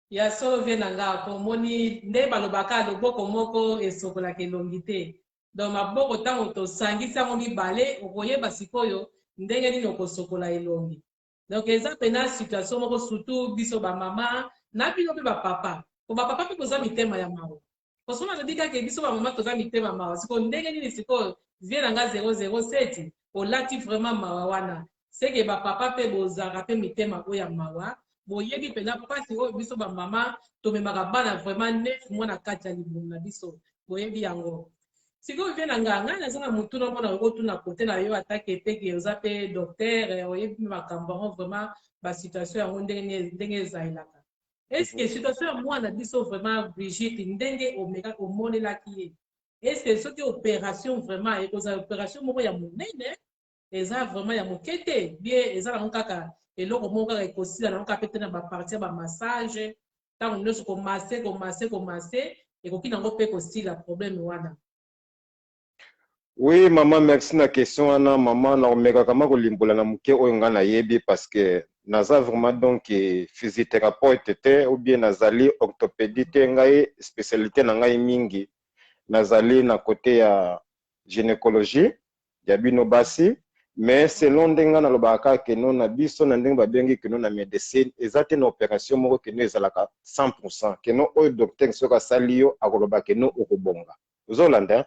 ya so venanga po moni nde balobaka loboko moko esokola kelongi te donc maboko tango to sangisa ngo mibale okoyeba sikoyo ndenge nini okosokola elongi donc eza pena situation moko surtout biso ba mama na bino pe ba papa ko ba papa pe koza mitema ya mawo ko sona ndika ke biso ba mama toza mitema mawo siko ndenge nini sikoyo venanga 007 olati vraiment mawa wana seke ba papa pe bozaka pe mitema oya mawa boyebi pena papa si oyo biso ba mama to memaka bana vraiment 9 mois na kati ya libumu na biso boyebi yango sikoyo vena nganga na zana mutu na mona ko tuna kote na yo atake peke oza pe docteur oyebi makambo vraiment ba situation yango ndenge ezailaka est-ce que situation ya mwana biso vraiment Brigitte ndenge omeka omonelaki ye est-ce que soki opération vraiment ekoza opération moko ya monene eza vraiment ya mokete bien eza na kaka eloko moko kaka ekosila na kaka pete na ba partie ba massage tango nyonso komase ekoki nango pe kosila problème wana. Oui maman merci na question wana maman na omeka kama kolimbola na muke oyo nga na yebi parce que naza vraiment donc physiothérapeute te ou bien nazali orthopédie te ngai spécialité na ngai mingi nazali na côté ya gynécologie ya bino basi mais selon ndenga na lobaka ke non na biso na ndenge babengi ke non na médecine ezate na opération moko ke non ezalaka 100% ke non oyo docteur soka sali yo akoloba ke non okobonga ozolanda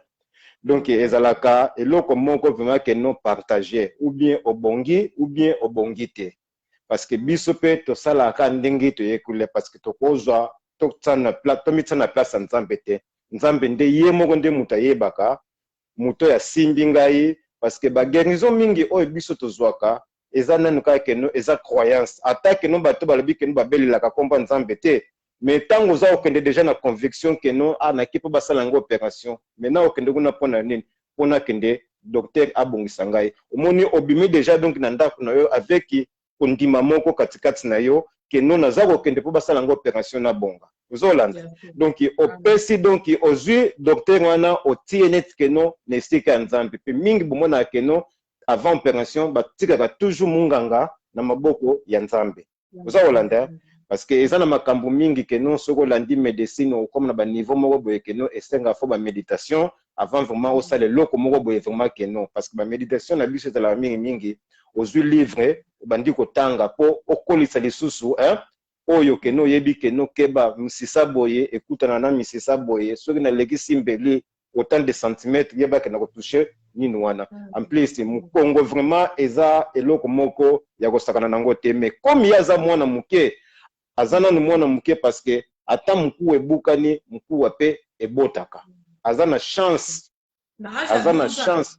donc ezalaka eloko moko vraiment ke non partager ou bien obongi te parce que biso pe to sala ka ndenge to yekule parce que to kozwa to tsana place nzambe te nzambe nde ye moko nde muta yebaka muto ya simbi ngai parce que ba guérison mingi oyo biso tozwaka eza nanu ka ke no eza croyance attaque no bato balobi ke no babelelaka komba nzambe te mais tango za okende déjà na conviction ke no na kipo basala ngo opération maintenant okende kuna pona nini pona kende docteur abongisa ngai omoni obimi déjà donc na ndako na yo avec kondima moko katikati na yo ke no naza kokende po basala ngo opération na bonga ozolanda donc opesi donc ozwi docteur wana otie net ke no na esika ya nzambe pe mingi bomona ke no avant opération batikaka toujours munganga na maboko ya nzambe ozolanda parce que eza na makambo mingi ke no soko olandi médecine okoma na ba niveau moko boye ke no esenga fo ba méditation avant vraiment osala eloko moko boye vraiment ke no parce que ba méditation na biso ezala mingi ozwi livre obandi kotanga po okolisa lisusu oyo keno yebi keno keba misisa boye ekutana na misisa boye soki na leki simbeli autant de centimètres yeba ke na ko toucher ni wana en plus mukongo vraiment eza eloko moko ya ko sakana nango te mais comme yaza mwana muke azana no mwana muke parce que ata muku ebukani muku wape ebotaka azana chance azana chance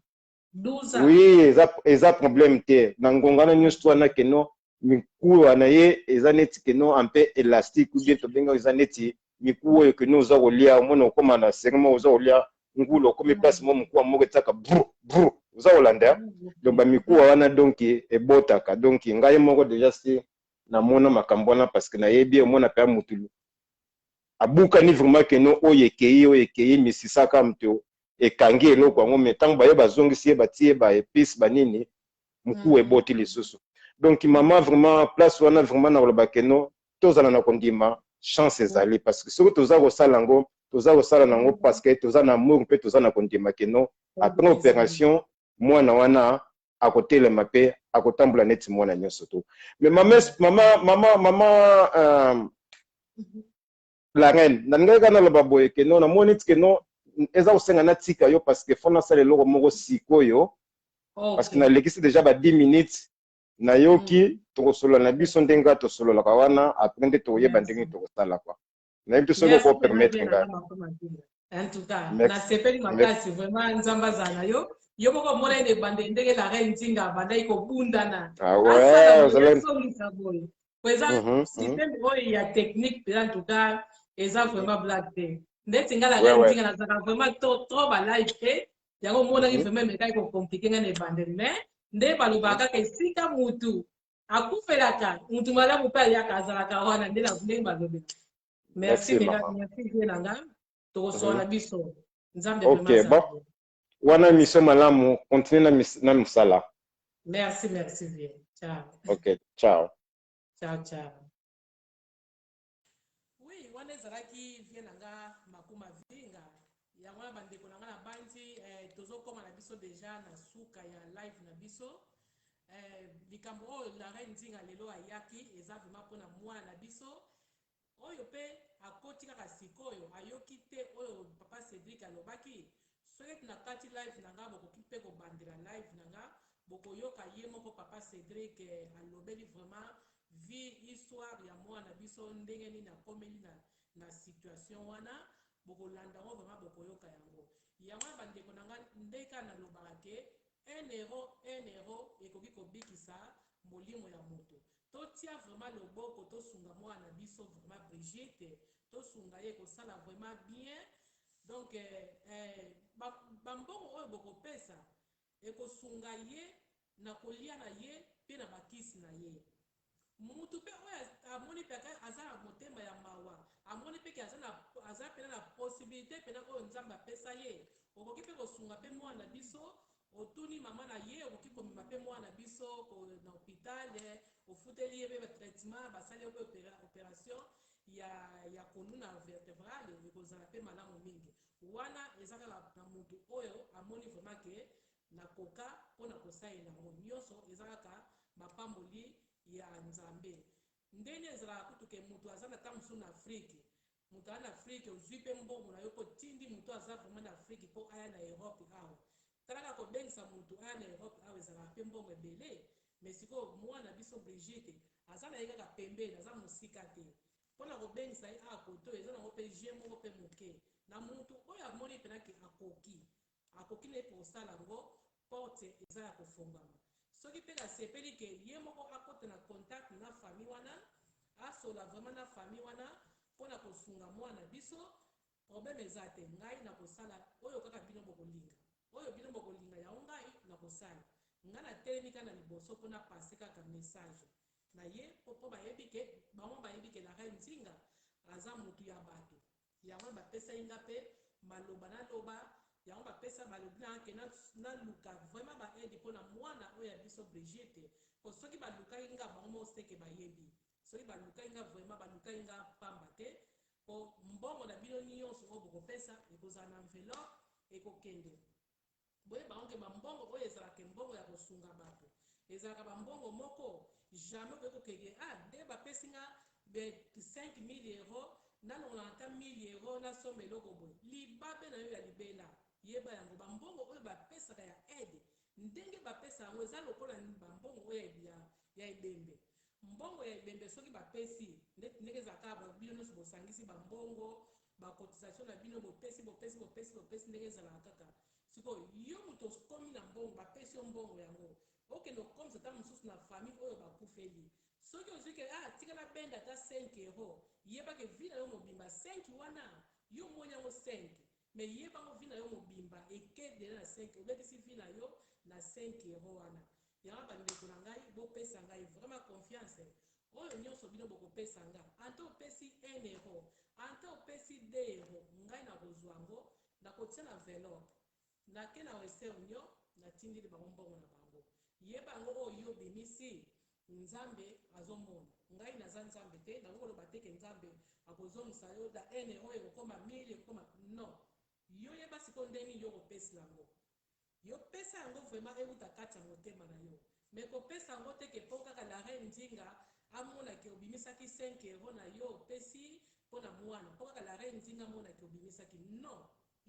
oui eza problème te na ngongana nyonso wana keno miku wana ye eza neti keno un peu élastique ou bien to benga eza neti miku oyo keno oza kolia omona okoma na serment oza kolia ngulu okomi place mo muku moko etaka bru oza kolanda donc bamiku wana donc ebotaka donc ngai moko déjà si namona makambo wana parce que nayebi omona pe mutulu abukani vraiment keno oyo ekei misisaka mto ekangi eloko yango mais ntango baye bazongisi ye batie baépice banini muku eboti lisusu donc mama vraiment place wana vraiment na koloba keno tozala na kondima chance ezali parce que soki toza kosala nango parce que toza na amour mpe toza na kondima keno après opération mwana wana akotelema mpe akotambola neti mwana nyonso to mais mama la reine nalingai kana loba boye keno namoni neti keno eza kosenga natika yo parce que fo nasala eloko moko sikoyo parce que nalekisi déjà ba 10 minutes nayoki tokosolola na biso ndenge tosololaka wana après nde tokoyeba ndenge tokosala kwa nayebi biso loko permettre ngai en tout cas nasepeli makasi vraiment nzambe azala na yo yo moko omona ene ebande ndenge la reine nzinga abandaki kobundana asala boye po eza systeme oyo ya technique mpenza en tout cas eza vraiment blague te ndeti nga la reine nzinga nazalaka vraiment trop balive te yango omonaki vraiment emekaki kokomplike ngai na ebandeli mais nde balobaka kaka esika mutu akufelaka mutu malamu mpe aliaka azalaka wana nde ndenge balobeka merci vie na nga tokosola biso nzambe vraiment wana mission malamu continue na mosala merci vie ciao ok ciao oui wana ezalaki vie na nga makuma vinga yango wana bandeko na nga na bandi tozokoma na biso deja na suka ya live na biso likambo oyo la reine nzinga lelo ayaki eza vraiment mpona mwana na biso oyo mpe akoti kaka sikoyo ayoki te oyo papa Cédric alobaki soki na kati live na nga bokoki mpe kobandela live na nga bokoyoka ye moko papa Cédric alobeli vraiment vie histoire ya mwana biso ndenge nini akomeli na situation wana bokolanda ngo vraiment bokoyoka yango bandeko na nga ndeka nalobaka ke un euro ekoki kobikisa molimo ya moto totia vraiment loboko tosunga mwana biso vraiment Brigitte tosunga ye kosala vraiment bien donc bambongo oyo bokopesa ekosunga ye na kolia na ye mpe na bakisi na ye mutu mpe oyo amoni mpe aza na motema ya mawa amoni mpe aza pena na posibilité pena oyo nzambe apesa ye okoki mpe kosunga mpe mwana biso otuni mama na ye okoki komema mpe mwana biso na hôpital ofuteli ye mpe batraitement basali yo mpe opération ya konuna vertébrale ekozala mpe malamu mingi wana eza kaka na mutu oyo amoni vraiment ke nakoka mpona kosalela yango nyonso eza kaka mapamboli ya nzambe ndenge ezalaka kutuke mutu aza na ntango mosusu na afrike mutu aza na afrike ozwi mpe mbongo na yo mpo tindi mutu aza vraiment na afrike mpo aya na europe awa talaka kobengisa mutu aya na europe awa ezalaka mpe mbongo ebele mais sikoyo mwana biso Brigitte aza na ye kaka pembeni aza mosika te mpona kobengisa ye awa koto eza nango mpe je moko mpe moke na mutu oyo amoni mpenaki akoki na ye kosala yango porte eza ya kofungama soki mpe nasepeli ke ye moko akota na contact na famille wana asola vraiment na famille wana mpona kosunga mwana biso problème eza te ngai na kosala oyo kaka bino bokolinga oyo bino bokolinga yango ngai na kosala ngai natelemi kaka na liboso mpona pase kaka message na ye mpo bayebi ke bango bayebi ke la reine nzinga aza motu ya bato yango bapesa ye nga mpe maloba naloba yango bapesa balobi na ke naluka vraiment baedi mpona mwana oyo ya biso Brigitte po soki balukaki nga bango moseke bayebi soki balukaki nga vraiment balukaki nga pamba te po mbongo na bino nyonso oyo bokopesa ekozala na enveloppe ekokende boyeba ngo ke bambongo oyo ezalaka mbongo ya kosunga bato ezalaka bambongo moko jamais okoki kokende nde bapesi nga 5000 euros nalongola ata 1000 euros nasomba eloko boye libabe na yo ya libela yeba yango bambongo oyo bapesaka ya aide ndenge bapesa yango eza lokola bambongo oyo ya ebembe mbongo ya ebembe soki bapesi ndenge ezalaka bino nyonso bosangisi bambongo bacotisation na bino bopesi ndenge ezalaka kaka sikoyo yo moto okomi na mbongo bapesi yo mbongo yango okende okomisa ata mosusu na famille oyo bakufeli soki ozwi ke tikala benda ata 5 euro yebake vi na yo mobimba 5 wana yo moni yango 5 me yebango vi na yo mobimba ekedela na 5 obetisi vi na yo na 5 euro wana yango bandeko na ngai bopesa ngai vraiment confiance oyo nyonso bino bokopesa nga ante opesi 1 euro ante opesi 2 euro ngai nakozwa yango nakotia na enveloppe nake na reseunio natindili bango mbongo na bango yeba yango oyo yo bimisi nzambe azomona ngai naza nzambe te nakokoloba teke nzambe akozongisa yo da 1 euro ekokoma 1000 ekokoma non yo yeba sikoyo ndenge yo kopesi yango yo pesa yango vraiment euta kati ya motema na yo me kopesa yango teke mpo kaka la reine nzinga amonaki obimisaki 5 euro na yo opesi mpo na mwana mpo kaka la reine nzinga amonaki obimisaki non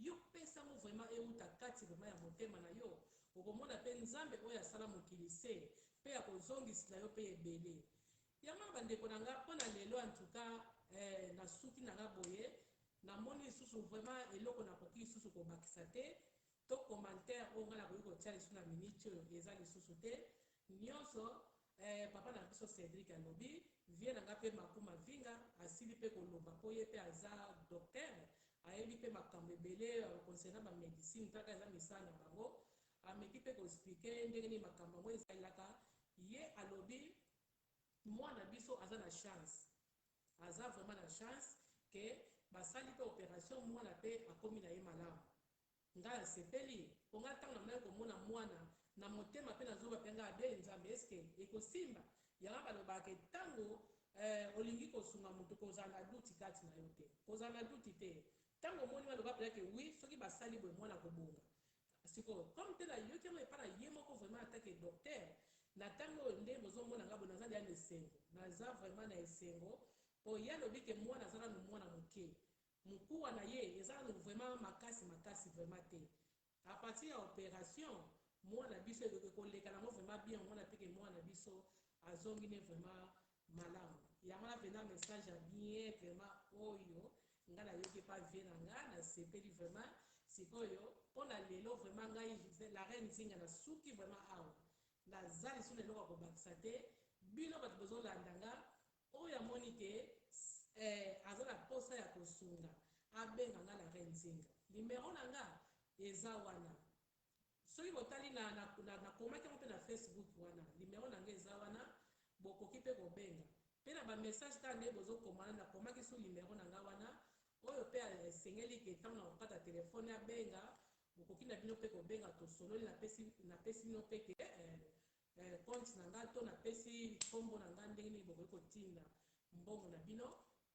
yo pesa yango vraiment euta kati vraiment ya motema na yo okomona mpe nzambe oyo asala mokili se mpe akozongisila yo mpe ebele yango bandeko na nga mpo na lelo antuka nasuki na nga boye namoni lisusu vraiment eloko nakoki lisusu kobakisa te to commentaire oyo ngai nakoki kotia lisusu na minute oyo eza lisusu te nyonso papa na biso Cédric alobi vie na nga mpe makuma vinga asili mpe koloba mpo ye mpe aza docteur ayebi mpe makambo ebele concernant bamedicine kaka eza misala na bango ameki mpe koexplike ndenge nini makambo yango ezalaka ye alobi mwana biso aza na chance aza vraiment na chance ke basali mpe opération mwana mpe akomi na ye malamu ngai asepeli mpo ngai ntango na mnai komona mwana na motema mpe nazoba mpe ngai abeli nzambe eske ekosimba yango balobaka ntango olingi kosunga moto kozala na duti kati na yo te kozala na duti te ntango omoni baloba peleke wi soki basali boye mwana kobonga sikoyo comme te nayoki yango epai na ye moko vraiment atake docteur na ntango oyo nde bozomona ngai boye naza deya na esengo naza vraiment na esengo mpo ye alobi ke mwana aza nanu mwana moke mokuwa na ye eza nanu vraiment makasi vraiment te a partir ya opération mwana biso ekoleka nango vraiment bien mwana mpeke mwana biso azongi ne vraiment malamu yango napena message ya bien vraiment oyo ngai nayoki pa vie na ngai nasepeli vraiment sikoyo mpo na lelo vraiment ngai la reine nzinga nasuki vraiment awa naza lisusu eloko ya kobakisa te bino bato bozolanda nga oyo amoni ke aza na posa ya kosunga abenga nga la reine nzinga nimero na nga eza wana soki botali nakomaki yango mpe na Facebook wana nimero na nga eza wana bokoki mpe kobenga mpe na bamessage kaka nde bozokomana nakomaki so nimero na nga wana oyo mpe esengeli ke ntango na kokata telefone abenga bokoki na bino mpe kobenga tosololi napesi bino mpe ke compte na nga to napesi nkombo na nga ndenge nini bokoki kotinda mbongo na bino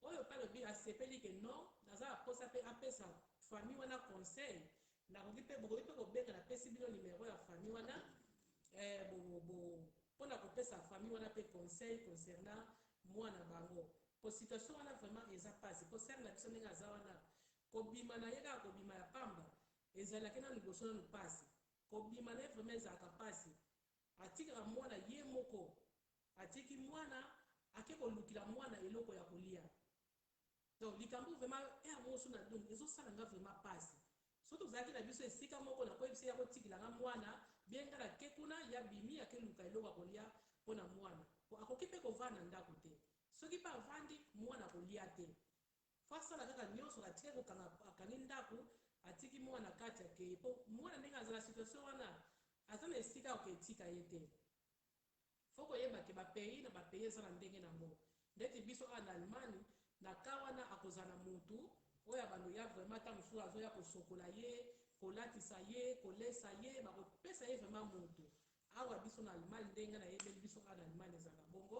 oyo mpe alobi asepeli ke non naza aposa mpe apesa famille wana conseil nakoki mpe bokoki mpe kobenga napesi bino nimero ya famille wana mpona kopesa famille wana mpe conseil concernant mwana bango po situation wana vraiment eza pasi po sere na biso ndenge aza wana kobima na ye kaka kobima ya pamba ezalaki na liboso nanu pasi kobima na ye vraiment ezalaka pasi atikaka mwana ye moko atiki mwana ake kolukila mwana eloko ya kolia donc likambo vraiment mosu na donc ezosala nga vraiment pasi so tozalaki na biso esika moko nakoyebisa ya kotikilanga mwana bien nga nake kuna ya bimi akeluka eloko ya kolia mpona mwana akoki mpe kovanda na ndako te soki mpe avandi mwana kolia te fo asala kaka nyonso atiki akangi ndako atiki mwana kati akei mpo mwana ndenge aza na situation wana aza na esika akoetika ye te fo koyeba ke bapays na bapays eza na ndenge nango ndeti biso awa na Allemagne na ka wana akozala na motu oyo abando ya vraiment ntango mosusu azoya kosokola ye kolatisa ye kolesa ye bakopesa ye vraiment motu awa biso na Allemagne ndenge nayebeli biso awa na Allemagne ezala bongo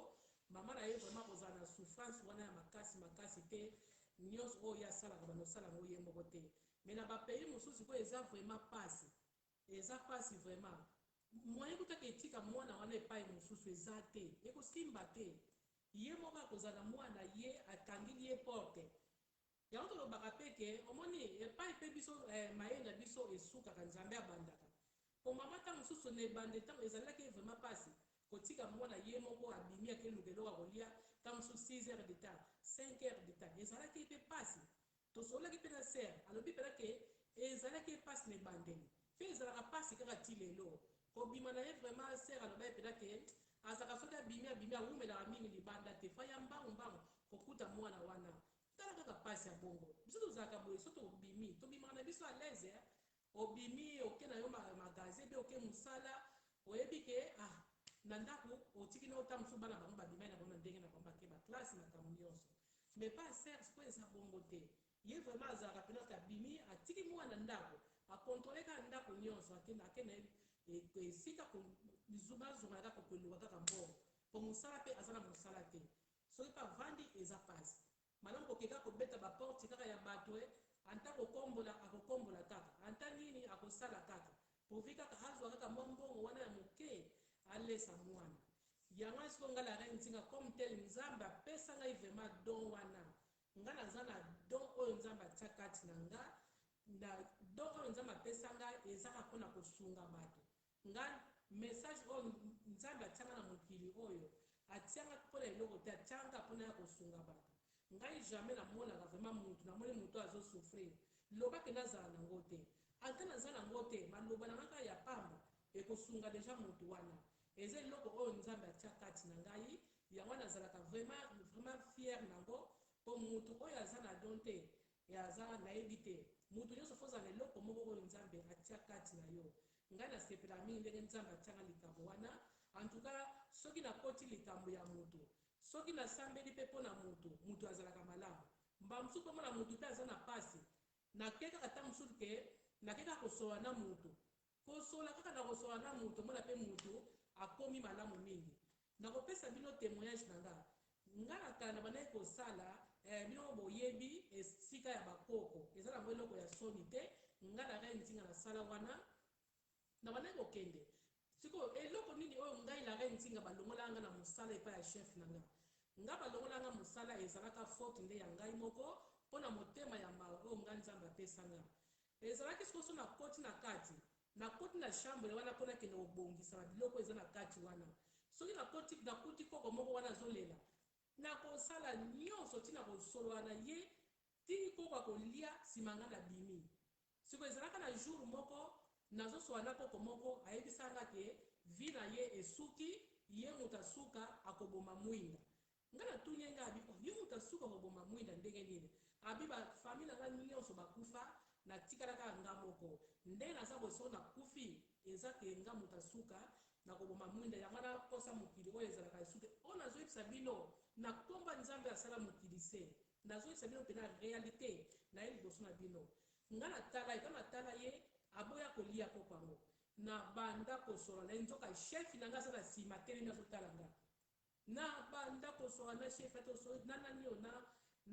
mama na ye vraiment kozala na souffrance wana ya makasi te nyonso oyo asalaka bandosala yango ye moko te mais na bapays mosusu oyo eza vraiment pasi vraiment moyen kutaka etika mwana wana epai mosusu eza te ekosimba te ye moko akozala mwana ye akangili ye porte yango tolobaka mpe ke omoni epai mpe biso mayele na biso esukaka nzambe abandaka po mama ntango mosusu na ebande ntango ezalaki vraiment mpasi kotika mwana ye moko abimi akeluka eloko akolia ntango mosusu 6 heures de temps 5 heures de temps ezalaki mpe mpasi tosololaki mpe na sere alobi mpena ke ezalaki mpasi na ebandeli mpe ezalaka mpasi kaka ti lelo kobima na ye vraiment sere aloba ye mpena ke azalaka soki abimi awumelaka mingi libanda te fa ya mbangu kokuta mwana wana tala kaka mpasi ya bongo biso tozalaka boye so tobimi tobimaka na biso alaise obimi oke na yo magasin mpe oke mosala oyebi ke na ndako otiki na ota mosusu bana bango babimai na bango na ndenge na bango bake baklase makambo nyonso mais pas ser sikoyo eza bongo te ye vraiment azalaka penaka abimi atiki mwana ndako akontrole kaka ndako nyonso akende esika zungazunga kaka koeluka kaka mbongo po mosala mpe aza na mosala te soki mpe avandi eza pasi malamu kokeka kobeta baporte kaka ya bato anta akokombola kaka anta nini akosala kaka povi kaka azwa kaka mwa mbongo wana ya moke alesa mwana yango esiko nga la reine ntinga comme tel nzambe apesa ngai vraiment don wana nga naza na don oyo nzambe atia kati na nga na don oyo nzambe apesa ngai ezaka mpona kosunga bato nga message oyo nzambe atianga na mokili oyo atianga mpona eloko te atianga mpona ya kosunga bato ngai jamais namonaka vraiment mutu namoni mutu azosouffrir lobake nazala nango te ata naza nango te maloba na ngaka ya pamba ekosunga deja mutu wana eza eloko oyo nzambe atia kati na ngai yango nazalaka vraiment fier nango po mutu oyo aza na don te aza nayebi te mutu nyonso fo ozala na eloko moko oyo nzambe atia kati na yo ngai nasepelaka mingi ndenge nzambe atianga likambo wana antuka soki nakoti likambo ya mutu soki nasambeli mpe mpo na mutu azalaka malamu mba mosusu mpo mona mutu mpe aza na pasi nake kaka ta mosusu ke nake kaka kosola na mutu kosola kaka na kosola na mutu mona mpe mutu akomi malamu mingi nakopesa bino témoignage na nga na kala na bandaki kosala bino boyebi esika ya bakoko eza nango eloko ya soni te nga na reine ntinga nasala wana na bandaki kokende sikoyo eloko nini oyo ngai la reine ntinga balongolanga na mosala epai ya chef na nga balongolanga mosala ezalaka faute nde ya ngai moko mpona motema ya mawa oyo ngai nzambe apesa nga ezalaki sikoyo so nakoti na kati nakoti na chambre wana mpona kende kobongisa babiloko eza na kati wana soki nakuti koko moko wana azolela nakosala nyonso ntina kosolola na ye tiki koko akolia nsima nga na bimi sikoyo ezalaka na jour moko nazosola na koko moko ayebisanga ke vi na ye esuki ye moto asuka akoboma mwinda nga natuni nga abi ye moto asuka akoboma mwinda ndenge nini abi bafamile na nga nyonso bakufa natikalaka nga moko ndenge naza boso nakufi eza ke nga moto asuka nakoboma mwinda yango nakosa mokili oyo ezalaka esuki oyo nazoyebisa bino na komba nzambe asala mokili se nazoyebisa bino mpena réalité na ye liboso na bino nga natala ye aboya kolia koko yango na banda kosola na ye nzoka chef na nga aza na nsima telemi azotala nga na banda kosola na chef tosoli na nani yo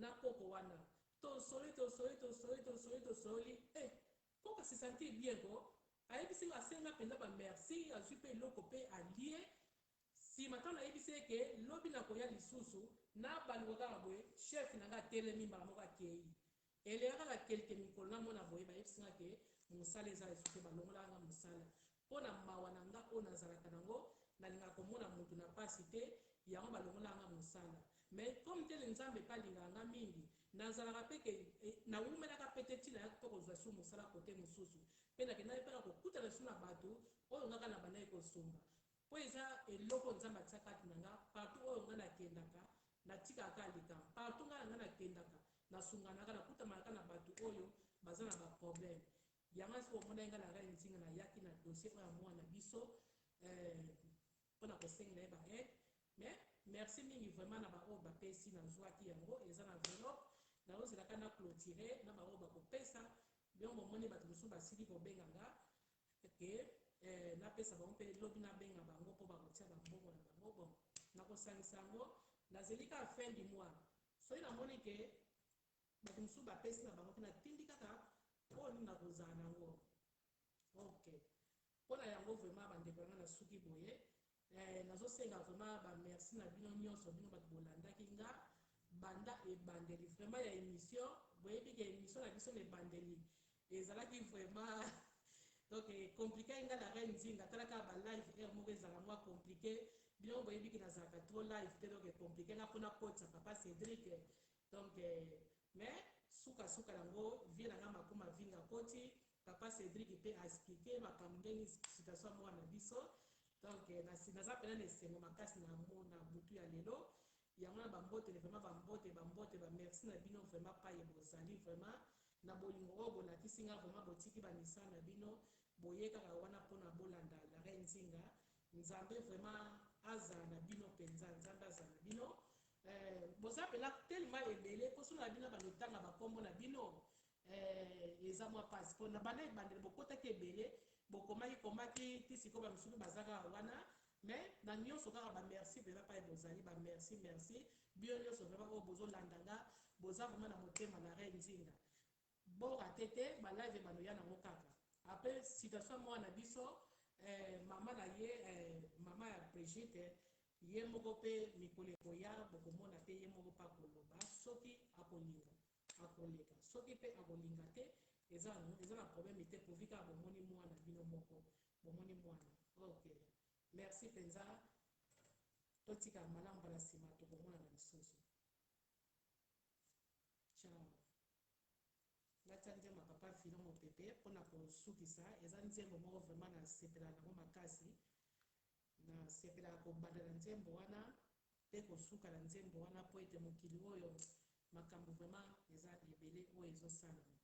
na koko wana tosoli koko se sentir bien ko ayebisi nga asenga mpenza bamerci azwi mpe eloko mpe alie nsima ntango nayebisi eke lobi nakoya lisusu na balingo kaka boye chef na nga atelemi mbala moko akei eleka kaka kelke mikolo namona boye bayebisinga ke mosala eza esuki balongolanga mosala mpo na mawa na nga oyo nazalaka nango nalingaka komona motu na pasi te yango balongolanga mosala mais comme tele nzambe mpe alingaka nga mingi nazalaka mpe ke nawumelaka mpe te ntina yaki mpe kozwa su mosala kote mosusu mpe nakendaki mpe na kokutana su na bato oyo ngaka na bandaki kosomba mpo eza eloko nzambe atia kati na nga partout oyo nga nakendaka natikaka likambo partout nga na nga nakendaka nasunganaka nakutamanaka na bato oyo baza na baproblème yango siko omona nga na reine ntinga nayaki na dossier oyo ya mwana biso mpona kosengela ye baede mais merci mingi vraiment na baoyo bapesi nazwaki yango eza na enveloppe naozelaka na clôture na baoyo bakopesa biongo bomoni bato mosusu basili kobenga nga ke napesa bango mpe lobi nabenga bango mpo bakotia bambongo na bango bon nakosangisa yango nazeli kaka fin du mois soki namoni ke bato mosusu bapesi na bango mpe natindi kaka oyo nini nakozala nango ok mpona yango vraiment bandeko yanga nasuki boye nazosenga vraiment bamerci na bino nyonso bino bato bolandaki nga banda ebandeli vraiment ya émission boyebi ke émission na biso mebandeli ezalaki vraiment donc compliqué nga na reine nzinga talaka ba live air moko ezala mwa compliqué bino boyebi ke nazalaka trop live te donc compliqué nga mpona kotisa papa Cédric donc mais suka yango vie na nga makoma vinga koti papa Cédric mpe aexplike makambo ndenge situation moko na biso donc naza pena na esengo makasi na butu ya lelo yango na bambote vraiment bambote bamerci na bino vraiment paye bozali vraiment na bolingo oyo bolakisi nga vraiment botiki bamisa na bino boye kaka wana mpona bolanda la reine nzinga nzambe vraiment azala na bino mpenza nzambe azala na bino boza pena telema ebele mposo na bino balotanga bakombo na bino eza mwa pasi mpo na bana ebandeli bokotaki ebele bokomaki ti sikoyo bamisusu baza kaka wana mais na nyonso kaka bamerci mpenza paye bozali bamerci merci bino nyonso vraiment oyo bozolanda nga boza vraiment na motema na reine nzinga borate te balive banoya nango kaka apres situation moko na biso mama na ye mama ya Brigitte ye moko mpe mikolo ekoya bokomona te ye moko mpe akoloba soki akolinga akoleka soki mpe akolinga te eza na problème te pourvu kaka bomoni mwana bino moko bomoni mwana ok merci mpenza totika malamu bana nsima tokomonana lisusu ciao ngatia nzembo papa filo mopepe mpona kosukisa eza nzembo moko vraiment nasepelaka nango makasi nasepelaka kobanda na nzembo wana mpe kosuka na nzembo wana mpo ete mokili oyo makambo vraiment eza ebele oyo ezosalama